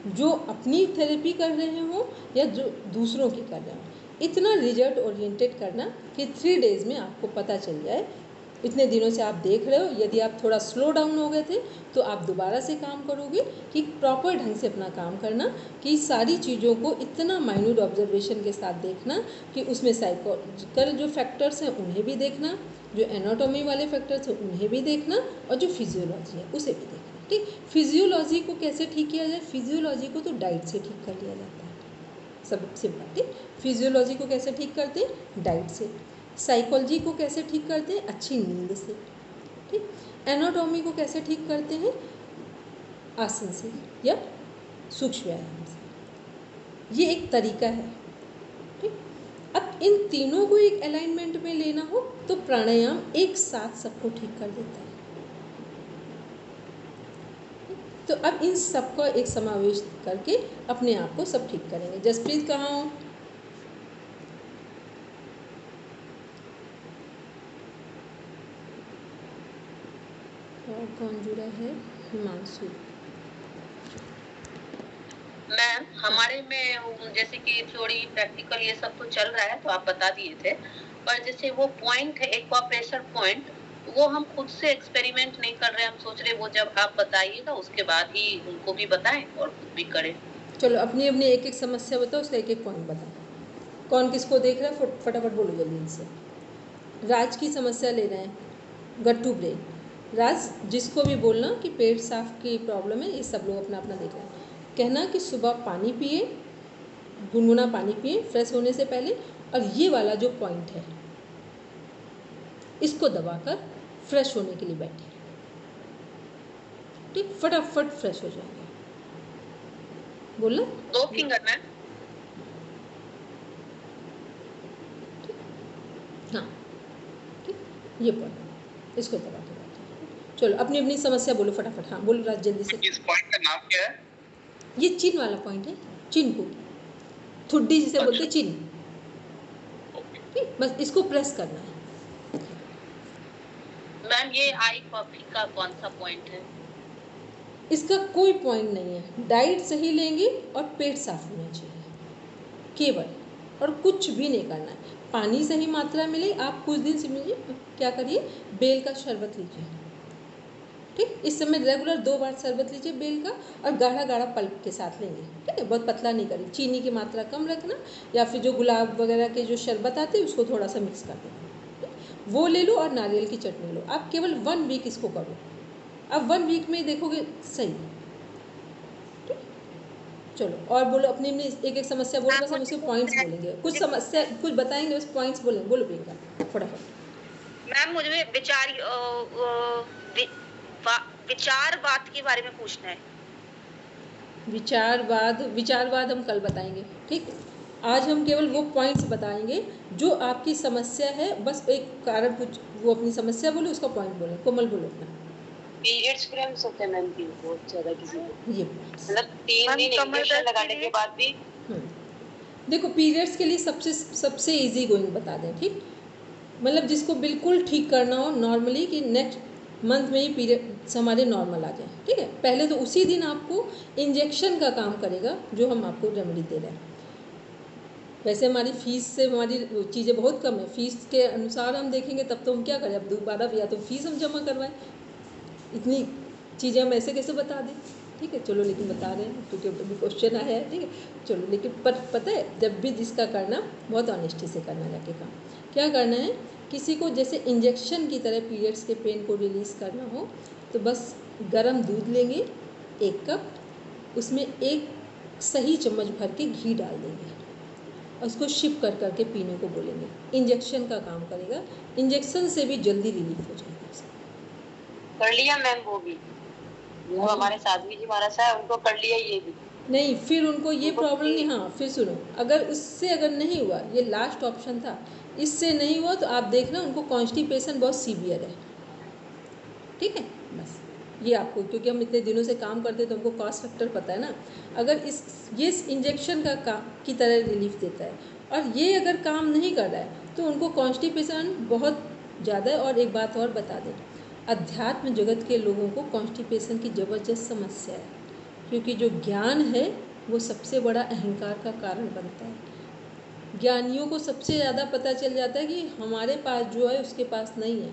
जो अपनी थेरेपी कर रहे हो या जो दूसरों की कर रहे हो, इतना रिजल्ट ओरिएंटेड करना कि 3 डेज़ में आपको पता चल जाए। इतने दिनों से आप देख रहे हो, यदि आप थोड़ा स्लो डाउन हो गए थे तो आप दोबारा से काम करोगे कि प्रॉपर ढंग से अपना काम करना, कि सारी चीज़ों को इतना माइन्यूट ऑब्जर्वेशन के साथ देखना कि उसमें साइकोलॉजिकल जो फैक्टर्स हैं उन्हें भी देखना, जो एनाटॉमी वाले फैक्टर्स हैं उन्हें भी देखना, और जो फिजियोलॉजी है उसे भी देखना, ठीक। फिजियोलॉजी को कैसे ठीक किया जाए, फिजियोलॉजी को तो डाइट से ठीक कर लिया जाता है, सब सिंपल, ठीक। फिजियोलॉजी को कैसे ठीक करते हैं, डाइट से। साइकोलॉजी को कैसे ठीक करते हैं, अच्छी नींद से, ठीक। एनाटॉमी को कैसे ठीक करते हैं, आसन से या सूक्ष्म व्यायाम से। ये एक तरीका है, ठीक। अब इन तीनों को एक अलाइनमेंट में लेना हो तो प्राणायाम एक साथ सबको ठीक कर देता है। तो अब इन सबका एक समावेश करके अपने आप को सब ठीक करेंगे। जसप्रीत कहाँ हो? और कौन जुड़ा है? हिमांशु। मैम हमारे में जैसे कि थ्योरी प्रैक्टिकल ये सब तो चल रहा है तो आप बता दिए थे, पर जैसे वो पॉइंट है एक्वाप्रेशर पॉइंट, वो हम खुद से एक्सपेरिमेंट नहीं कर रहे, हम सोच रहे वो जब आप बताइएगा उसके बाद ही उनको भी बताएं और खुद भी करें। चलो अपनी अपनी एक एक समस्या बताओ, उसका एक एक पॉइंट बताओ। कौन किसको देख रहा है, फटाफट बोलो जल्दी इनसे। राज की समस्या ले रहे हैं, गट्टू ब्रेन। राज जिसको भी बोलना कि पेट साफ की प्रॉब्लम है, ये सब लोग अपना अपना देख रहे हैं। कहना कि सुबह पानी पिए, गुनगुना पानी पिए फ्रेश होने से पहले, और ये वाला जो पॉइंट है इसको दबाकर फ्रेश होने के लिए बैठे, ठीक। फटाफट फ्रेश हो जाएगा। बोलना 2 फिंगर में। हाँ ठीक, ये पॉइंट इसको दबा के बैठे। चलो अपनी अपनी समस्या बोलो फटाफट। हाँ बोलो राज जल्दी से। इस पॉइंट का नाम क्या है? ये चिन वाला पॉइंट है, चिन को ठुड्डी जिसे बोलते हैं, चिन, ठीक। बस इसको प्रेस करना है। मैम ये आई कॉफी का कौन सा पॉइंट है? इसका कोई पॉइंट नहीं है, डाइट सही लेंगे और पेट साफ होना चाहिए केवल, और कुछ भी नहीं करना है। पानी सही मात्रा में ले। आप कुछ दिन समझिए क्या करिए, बेल का शरबत लीजिए, ठीक। इस समय रेगुलर 2 बार शरबत लीजिए बेल का, और गाढ़ा गाढ़ा पल्प के साथ लेंगे, ठीक है। बहुत पतला नहीं करिए, चीनी की मात्रा कम रखना, या फिर जो गुलाब वगैरह के जो शरबत आते हैं उसको थोड़ा सा मिक्स कर देना, वो ले लो और नारियल की चटनी लो। आप केवल 1 वीक इसको करो, अब 1 वीक में देखोगे सही। ठीक, चलो और बोलो अपनी अपनी एक एक समस्या बोलो, बस हम उसके पॉइंट्स बोलेंगे, कुछ समस्या कुछ बताएंगे, बस पॉइंट्स बोलेंगे। बोलो प्रियंका फटाफट। मैम मुझे विचारवाद के बारे में पूछना है। विचारवाद हम कल बताएंगे, ठीक। आज हम केवल वो पॉइंट्स बताएंगे जो आपकी समस्या है, बस एक कारण कुछ, वो अपनी समस्या बोलो, उसका पॉइंट बोलो। कोमल बोलो अपना। पीरियड्स क्रेम्स होते हैं मैम की बहुत ज्यादा किसी को, ये मतलब 3 दिन इंजेक्शन लगाने के बाद भी। देखो पीरियड्स के लिए सबसे इजी गोइंग बता दें, ठीक। मतलब जिसको बिल्कुल ठीक करना हो नॉर्मली कि नेक्स्ट मंथ में ही पीरियड्स हमारे नॉर्मल आ जाए, ठीक है। पहले तो उसी दिन आपको इंजेक्शन का काम करेगा जो हम आपको रेमेडी दे रहे हैं। वैसे हमारी फ़ीस से हमारी चीज़ें बहुत कम है, फ़ीस के अनुसार हम देखेंगे तब तो हम क्या करें, अब दोबारा या तो फीस हम जमा करवाएं, इतनी चीज़ें हम ऐसे कैसे बता दें, ठीक है। चलो लेकिन बता रहे हैं क्योंकि अभी क्वेश्चन आया है, ठीक है। चलो लेकिन पर पता है जब भी जिसका करना बहुत ऑनेस्टी से करना जाके काम। क्या करना है, किसी को जैसे इंजेक्शन की तरह पीरियड्स के पेन को रिलीज़ करना हो तो बस गर्म दूध लेंगे 1 कप, उसमें 1 सही चम्मच भर के घी डाल देंगे और उसको शिप कर करके पीने को बोलेंगे। इंजेक्शन का काम करेगा, इंजेक्शन से भी जल्दी रिलीफ हो जाएगा। कर लिया मैम वो भी, वो हमारे साध्वी जी महाराज है उनको कर लिया, ये भी नहीं, फिर उनको ये प्रॉब्लम नहीं। हाँ फिर सुनो, अगर उससे अगर नहीं हुआ, ये लास्ट ऑप्शन था, इससे नहीं हुआ तो आप देखना उनको कॉन्स्टिपेशन बहुत सीवियर है, ठीक है। बस ये आपको, क्योंकि हम इतने दिनों से काम करते हैं तो हमको कॉस्ट फैक्टर पता है ना। अगर ये इंजेक्शन का काम की तरह रिलीफ देता है और ये अगर काम नहीं कर रहा है तो उनको कॉन्स्टिपेशन बहुत ज़्यादा है। और एक बात और बता दें, अध्यात्म जगत के लोगों को कॉन्स्टिपेशन की ज़बरदस्त समस्या है, क्योंकि जो ज्ञान है वो सबसे बड़ा अहंकार का कारण बनता है। ज्ञानियों को सबसे ज़्यादा पता चल जाता है कि हमारे पास जो है उसके पास नहीं है,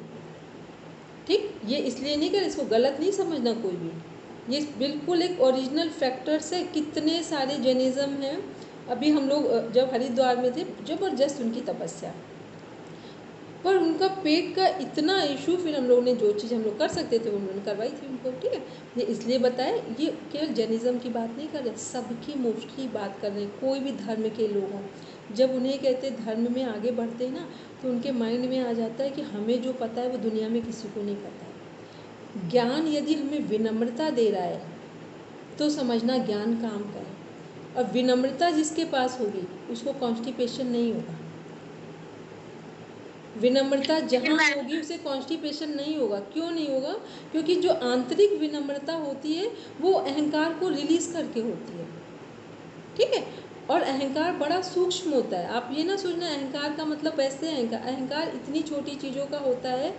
ठीक। ये इसलिए नहीं कर, इसको गलत नहीं समझना कोई भी, ये बिल्कुल एक ओरिजिनल फैक्टर्स है। कितने सारे जैनिज़्म हैं, अभी हम लोग जब हरिद्वार में थे ज़बरदस्त उनकी तपस्या, पर उनका पेट का इतना इशू, फिर हम लोगों ने जो चीज़ हम लोग कर सकते थे उन्होंने करवाई थी उनको, ठीक है। ये इसलिए बताएं, ये केवल जैनिज़्म की बात नहीं कर रहे, सबकी मोस्टली बात कर रहे हैं। कोई भी धर्म के लोग हों, जब उन्हें कहते धर्म में आगे बढ़ते हैं ना तो उनके माइंड में आ जाता है कि हमें जो पता है वो दुनिया में किसी को नहीं पता है। ज्ञान यदि हमें विनम्रता दे रहा है तो समझना ज्ञान काम का है, और विनम्रता जिसके पास होगी उसको कॉन्स्टिपेशन नहीं होगा। विनम्रता जहाँ होगी उसे कॉन्स्टिपेशन नहीं होगा। क्यों नहीं होगा? क्योंकि जो आंतरिक विनम्रता होती है वो अहंकार को रिलीज़ करके होती है, ठीक है। और अहंकार बड़ा सूक्ष्म होता है, आप ये ना सोचना अहंकार का मतलब ऐसे अहंकार इतनी छोटी चीज़ों का होता है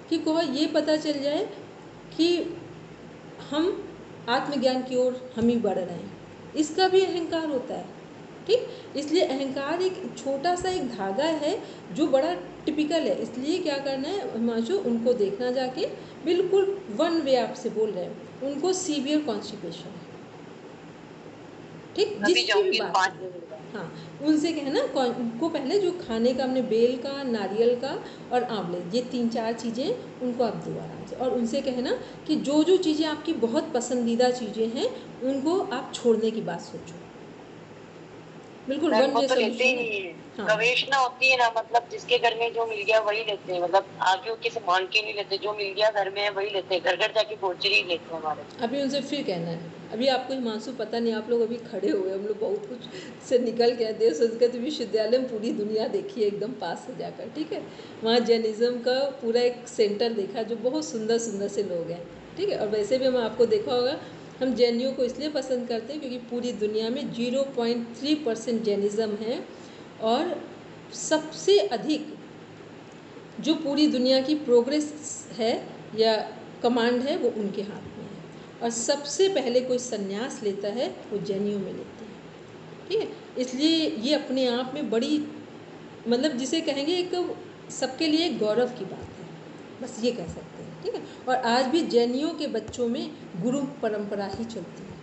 कि को ये पता चल जाए कि हम आत्मज्ञान की ओर हम ही बढ़ रहे हैं, इसका भी अहंकार होता है, ठीक। इसलिए अहंकार एक छोटा सा एक धागा है जो बड़ा टिपिकल है। इसलिए क्या करना है हिमांशु, उनको देखना जाके, बिल्कुल 1 वे आपसे बोल रहे हैं, उनको सीवियर कॉन्स्टिपेशन है, ठीक। जिसकी भी बात, हाँ उनसे कहना उनको पहले जो खाने का हमने बेल का, नारियल का और आंवले, ये 3-4 चीज़ें उनको आप दो आराम से, और उनसे कहना कि जो जो चीज़ें आपकी बहुत पसंदीदा चीज़ें हैं उनको आप छोड़ने की बात सोचो, बिल्कुल 1 वे सोल्यूशन है। हाँ गवेषणा होती है ना, मतलब जिसके घर में जो मिल गया वही लेते हैं, मतलब आगे किसी मांग के नहीं लेते, जो मिल गया घर में है वही लेते हैं, घर घर जाके गोचरी लेते हैं हमारे। अभी उनसे फिर कहना है, अभी आपको हिमांशु पता नहीं, आप लोग अभी खड़े हुए, हम लोग बहुत कुछ से निकल के देश संस्कृत विश्वविद्यालय में पूरी दुनिया देखी है एकदम पास से जाकर, ठीक है। वहाँ जैनिज़्म का पूरा एक सेंटर देखा जो बहुत सुंदर सुंदर से लोग हैं, ठीक है। और वैसे भी हम आपको देखा होगा, हम जैनियों को इसलिए पसंद करते हैं क्योंकि पूरी दुनिया में 0.3% जैनिज़्म है, और सबसे अधिक जो पूरी दुनिया की प्रोग्रेस है या कमांड है वो उनके हाथ में है, और सबसे पहले कोई संन्यास लेता है वो जैनियों में लेते हैं, ठीक है। इसलिए ये अपने आप में बड़ी, मतलब जिसे कहेंगे एक सबके लिए गौरव की बात है, बस ये कह सकते हैं, ठीक है। और आज भी जैनियों के बच्चों में गुरु परंपरा ही चलती है,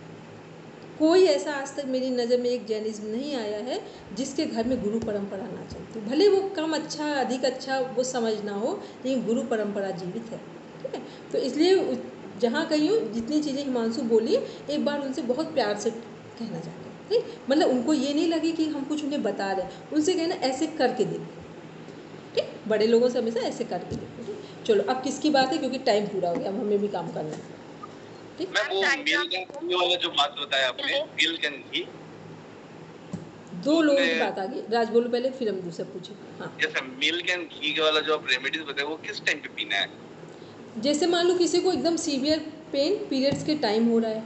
कोई ऐसा आज तक मेरी नज़र में एक जैनिज्म नहीं आया है जिसके घर में गुरु परंपरा ना चलती, भले वो कम अच्छा अधिक अच्छा वो समझ ना हो, लेकिन गुरु परंपरा जीवित है। ठीक है, तो इसलिए जहाँ कहीं हो, जितनी चीज़ें हिमांशु बोली एक बार उनसे बहुत प्यार से कहना चाहते हैं। ठीक, मतलब उनको ये नहीं लगे कि हम कुछ उन्हें बता रहे हैं, उनसे कहना ऐसे करके देखो। ठीक, बड़े लोगों से हमेशा ऐसे करके देखो। ठीक, चलो अब किसकी बात है, क्योंकि टाइम पूरा हो गया, अब हमें भी काम करना है। ठीक, मैं वो मिल्क एंड घी वाला जो बात बताया आपने, मिल्क एंड घी, दो लोगों की बात आ गई। राज बोलो पहले, फिर हम दूसरा पूछे। हाँ, जैसे मिल्क एंड घी वाला जो आप रेमेडीज बताए वो किस टाइम पे पीना है? जैसे मान लो किसी को एकदम सीवियर पेन पीरियड्स के टाइम हो रहा है,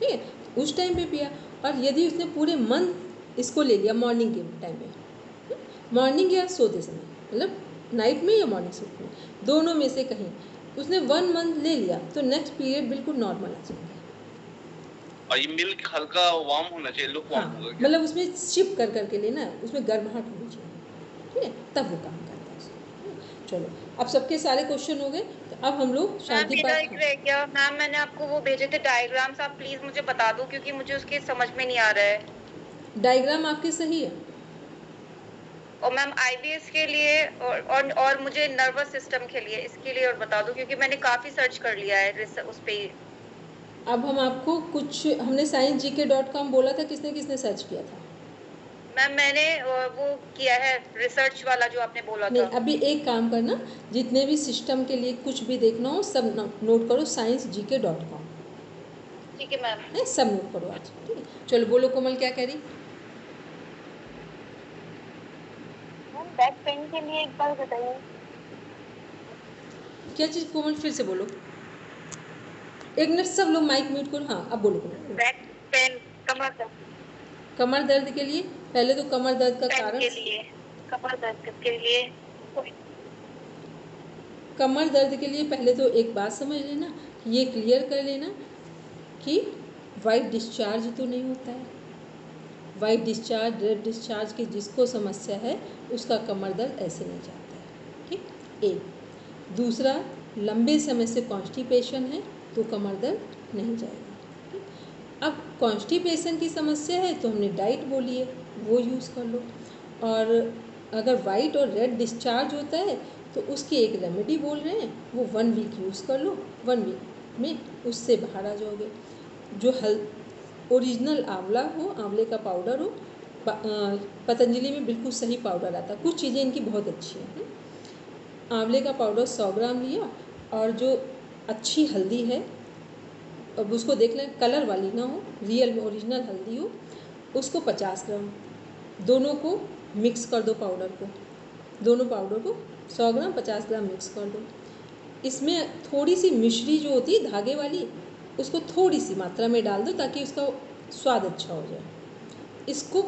ठीक है, उस टाइम पे पिया। और यदि उसने पूरे मंथ इसको ले लिया मॉर्निंग के टाइम पे, मॉर्निंग या सोते समय, मतलब नाइट में या मॉर्निंग सोते में, दोनों में से कहीं उसने 1 मंथ ले लिया, तो नेक्स्ट पीरियड बिल्कुल नॉर्मल आ जाएगा। और ये मिल्क हल्का वार्म होना चाहिए, लुक वार्म हाँ, होगा क्या? मतलब उसमें शिप कर करके लेना, उसमें गर्माहट होनी चाहिए। ठीक है, तब वो काम करता है उसमें। चलो, अब सबके सारे क्वेश्चन हो गए, तो अब हम लोग शांति मेरा एक पाठ। रह गया मैम, मैंने आपको वो भेजे थे डायग्राम्स, आप प्लीज मुझे बता दो क्योंकि मुझे उसके समझ में नहीं आ रहा है। डायग्राम आपके सही है? और मैम आईबीएस के लिए और मुझे नर्वस सिस्टम के लिए, इसके लिए और बता दो क्योंकि मैंने काफी सर्च कर लिया है उस पे। अब हम आपको कुछ, हमने sciencegk.com बोला था, किसने किसने सर्च किया था? मैम मैंने वो किया है रिसर्च वाला जो आपने बोला नहीं, था। अभी एक काम करना, जितने भी सिस्टम के लिए कुछ भी देखना हो सब नोट करो, sciencegk.com ठीक है मैम। है, सब नोट करो आज। ठीक है, चलो बोलो कोमल क्या कह रही? बैक पेन के लिए एक बार बताइए। क्या चीज़ कोमल, फिर से बोलो, एक मिनट सब लोग माइक म्यूट करो। हाँ, अब बोलो कोमल। बैक पेन, कमर दर्द। कमर दर्द के लिए पहले तो कमर दर्द का कारण, के लिए, कमर दर्द के लिए, कमर दर्द के लिए पहले तो एक बात समझ लेना, ये क्लियर कर लेना कि वाइट डिस्चार्ज तो नहीं होता है। वाइट डिस्चार्ज, रेड डिस्चार्ज की जिसको समस्या है उसका कमर दर्द ऐसे नहीं जाता है। ठीक, एक। दूसरा, लंबे समय से कॉन्स्टिपेशन है तो कमर दर्द नहीं जाएगा। ठीक, अब कॉन्स्टिपेशन की समस्या है तो हमने डाइट बोली है, वो यूज़ कर लो। और अगर वाइट और रेड डिस्चार्ज होता है तो उसकी एक रेमेडी बोल रहे हैं, वो 1 वीक यूज़ कर लो, 1 वीक में उससे बाहर आ जाओगे। जो ओरिजिनल आंवला हो, आंवले का पाउडर हो, पतंजलि में बिल्कुल सही पाउडर आता है, कुछ चीज़ें इनकी बहुत अच्छी हैं। आंवले का पाउडर 100 ग्राम लिया, और जो अच्छी हल्दी है, अब उसको देख लें कलर वाली ना हो, रियल में ओरिजिनल हल्दी हो, उसको 50 ग्राम, दोनों को मिक्स कर दो पाउडर को, दोनों पाउडर को 100 ग्राम 50 ग्राम मिक्स कर दो। इसमें थोड़ी सी मिश्री जो होती है धागे वाली, उसको थोड़ी सी मात्रा में डाल दो ताकि उसका स्वाद अच्छा हो जाए। इसको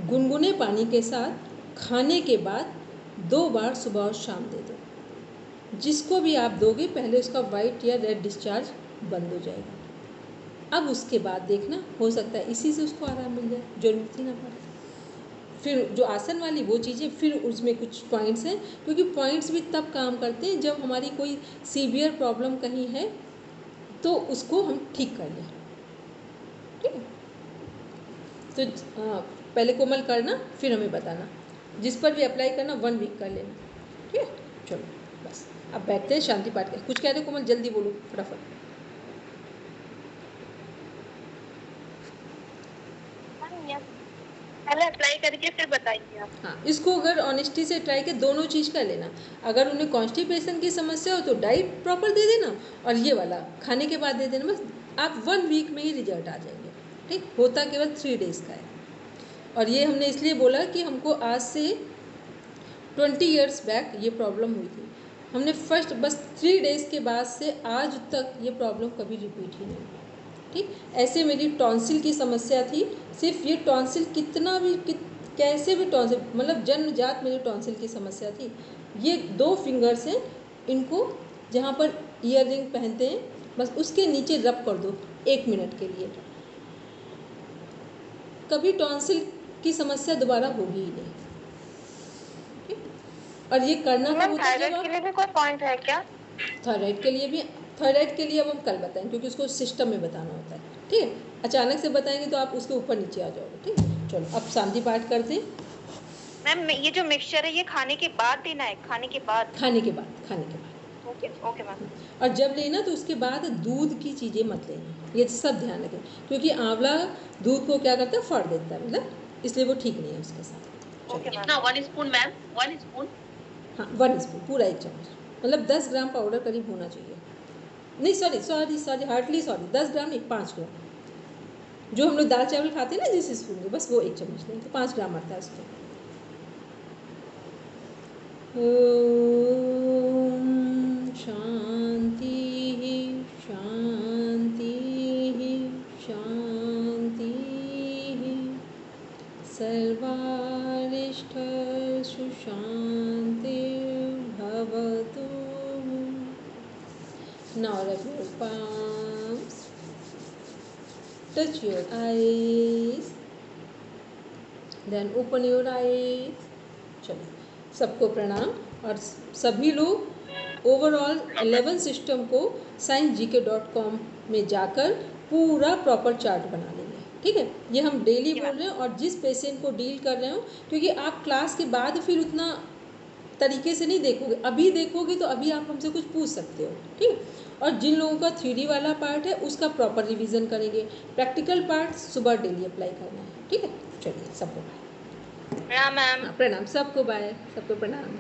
गुनगुने पानी के साथ खाने के बाद 2 बार सुबह और शाम दे दो। जिसको भी आप दोगे पहले उसका वाइट या रेड डिस्चार्ज बंद हो जाएगा। अब उसके बाद देखना, हो सकता है इसी से उसको आराम मिल जाए, जरूरत ही ना पड़े। फिर जो आसन वाली वो चीज़ें, फिर उसमें कुछ पॉइंट्स हैं, क्योंकि पॉइंट्स भी तब काम करते हैं जब हमारी कोई सीवियर प्रॉब्लम कहीं है तो उसको हम ठीक कर लें। ठीक है, तो पहले कोमल करना, फिर हमें बताना, जिस पर भी अप्लाई करना 1 वीक कर लेना। ठीक है, चलो बस अब बैठते हैं शांति पाठ के। कुछ कह रहे कोमल, जल्दी बोलो फटाफट। पहले अप्लाई करके फिर बताइए आप। हाँ, इसको अगर ऑनेस्टी से ट्राई के दोनों चीज़ कर लेना। अगर उन्हें कॉन्स्टिपेशन की समस्या हो तो डाइट प्रॉपर दे देना, और ये वाला खाने के बाद दे देना, बस आप 1 वीक में ही रिजल्ट आ जाएंगे। ठीक, होता केवल 3 डेज़ का है। और ये हमने इसलिए बोला कि हमको आज से 20 ईयर्स बैक ये प्रॉब्लम हुई थी, हमने फर्स्ट बस 3 डेज़ के बाद से आज तक ये प्रॉब्लम कभी रिपीट ही नहीं हुई। ठीक, ऐसे मेरी टॉन्सिल की समस्या थी, सिर्फ ये टॉन्सिल कितना भी कैसे भी टॉन्सिल, मतलब जन्मजात मेरी टॉन्सिल की समस्या थी। ये 2 फिंगर्स हैं, इनको जहाँ पर ईयर रिंग पहनते हैं बस उसके नीचे रब कर दो 1 मिनट के लिए, कभी टॉन्सिल की समस्या दोबारा होगी ही नहीं। ठीक, और ये करना कब होता है जब थायराइड के लिए भी कोई पॉइंट है क्या? थायराइड के लिए भी, थायराइड के लिए अब हम कल बताएं क्योंकि उसको सिस्टम में बताना होता है। ठीक है, अचानक से बताएंगे तो आप उसके ऊपर नीचे आ जाओगे, ठीक है। चलो अब शांति पाठ करते हैं। मैम ये जो मिक्सचर है ये खाने के बाद देना है, खाने के बाद? खाने के बाद। Okay okay ma'am. और जब लेना तो उसके बाद दूध की चीज़ें मत लेना, ये सब ध्यान रखें, क्योंकि आंवला दूध को क्या करता है, फाड़ देता है, मतलब इसलिए वो ठीक नहीं है उसके साथ। Okay ma'am. कितना 1 स्पून मैम? 1 स्पून? हाँ 1 स्पून, पूरा 1 चम्मच, मतलब 10 ग्राम पाउडर करीब होना चाहिए। नहीं सॉरी हार्डली सॉरी, 10 ग्राम नहीं, 5 ग्राम। जो हम लोग दाल चावल खाते हैं ना जिस स्पून के, बस वो 1 चम्मच लें तो 5 ग्राम आता है उसको। ओम शांति शांति शांति, सर्वारिष्ट सुशांति भवतु। Now rub your palms, touch your eyes, then open your eyes. चलो सबको प्रणाम। और सभी लोग ओवरऑल 11 सिस्टम को sciencegk.com में जाकर पूरा प्रॉपर चार्ट बना लेंगे, ठीक है। ये हम डेली बोल रहे हैं, और जिस पेशेंट को डील कर रहे हो, क्योंकि आप क्लास के बाद फिर उतना तरीके से नहीं देखोगे, अभी देखोगे तो अभी आप हमसे कुछ पूछ सकते हो, ठीक है। और जिन लोगों का थ्योरी वाला पार्ट है उसका प्रॉपर रिवीजन करेंगे, प्रैक्टिकल पार्ट सुबह डेली अप्लाई करना है, ठीक है। चलिए सबको बाय। प्रणाम मैम। प्रणाम सबको, बाय सबको प्रणाम।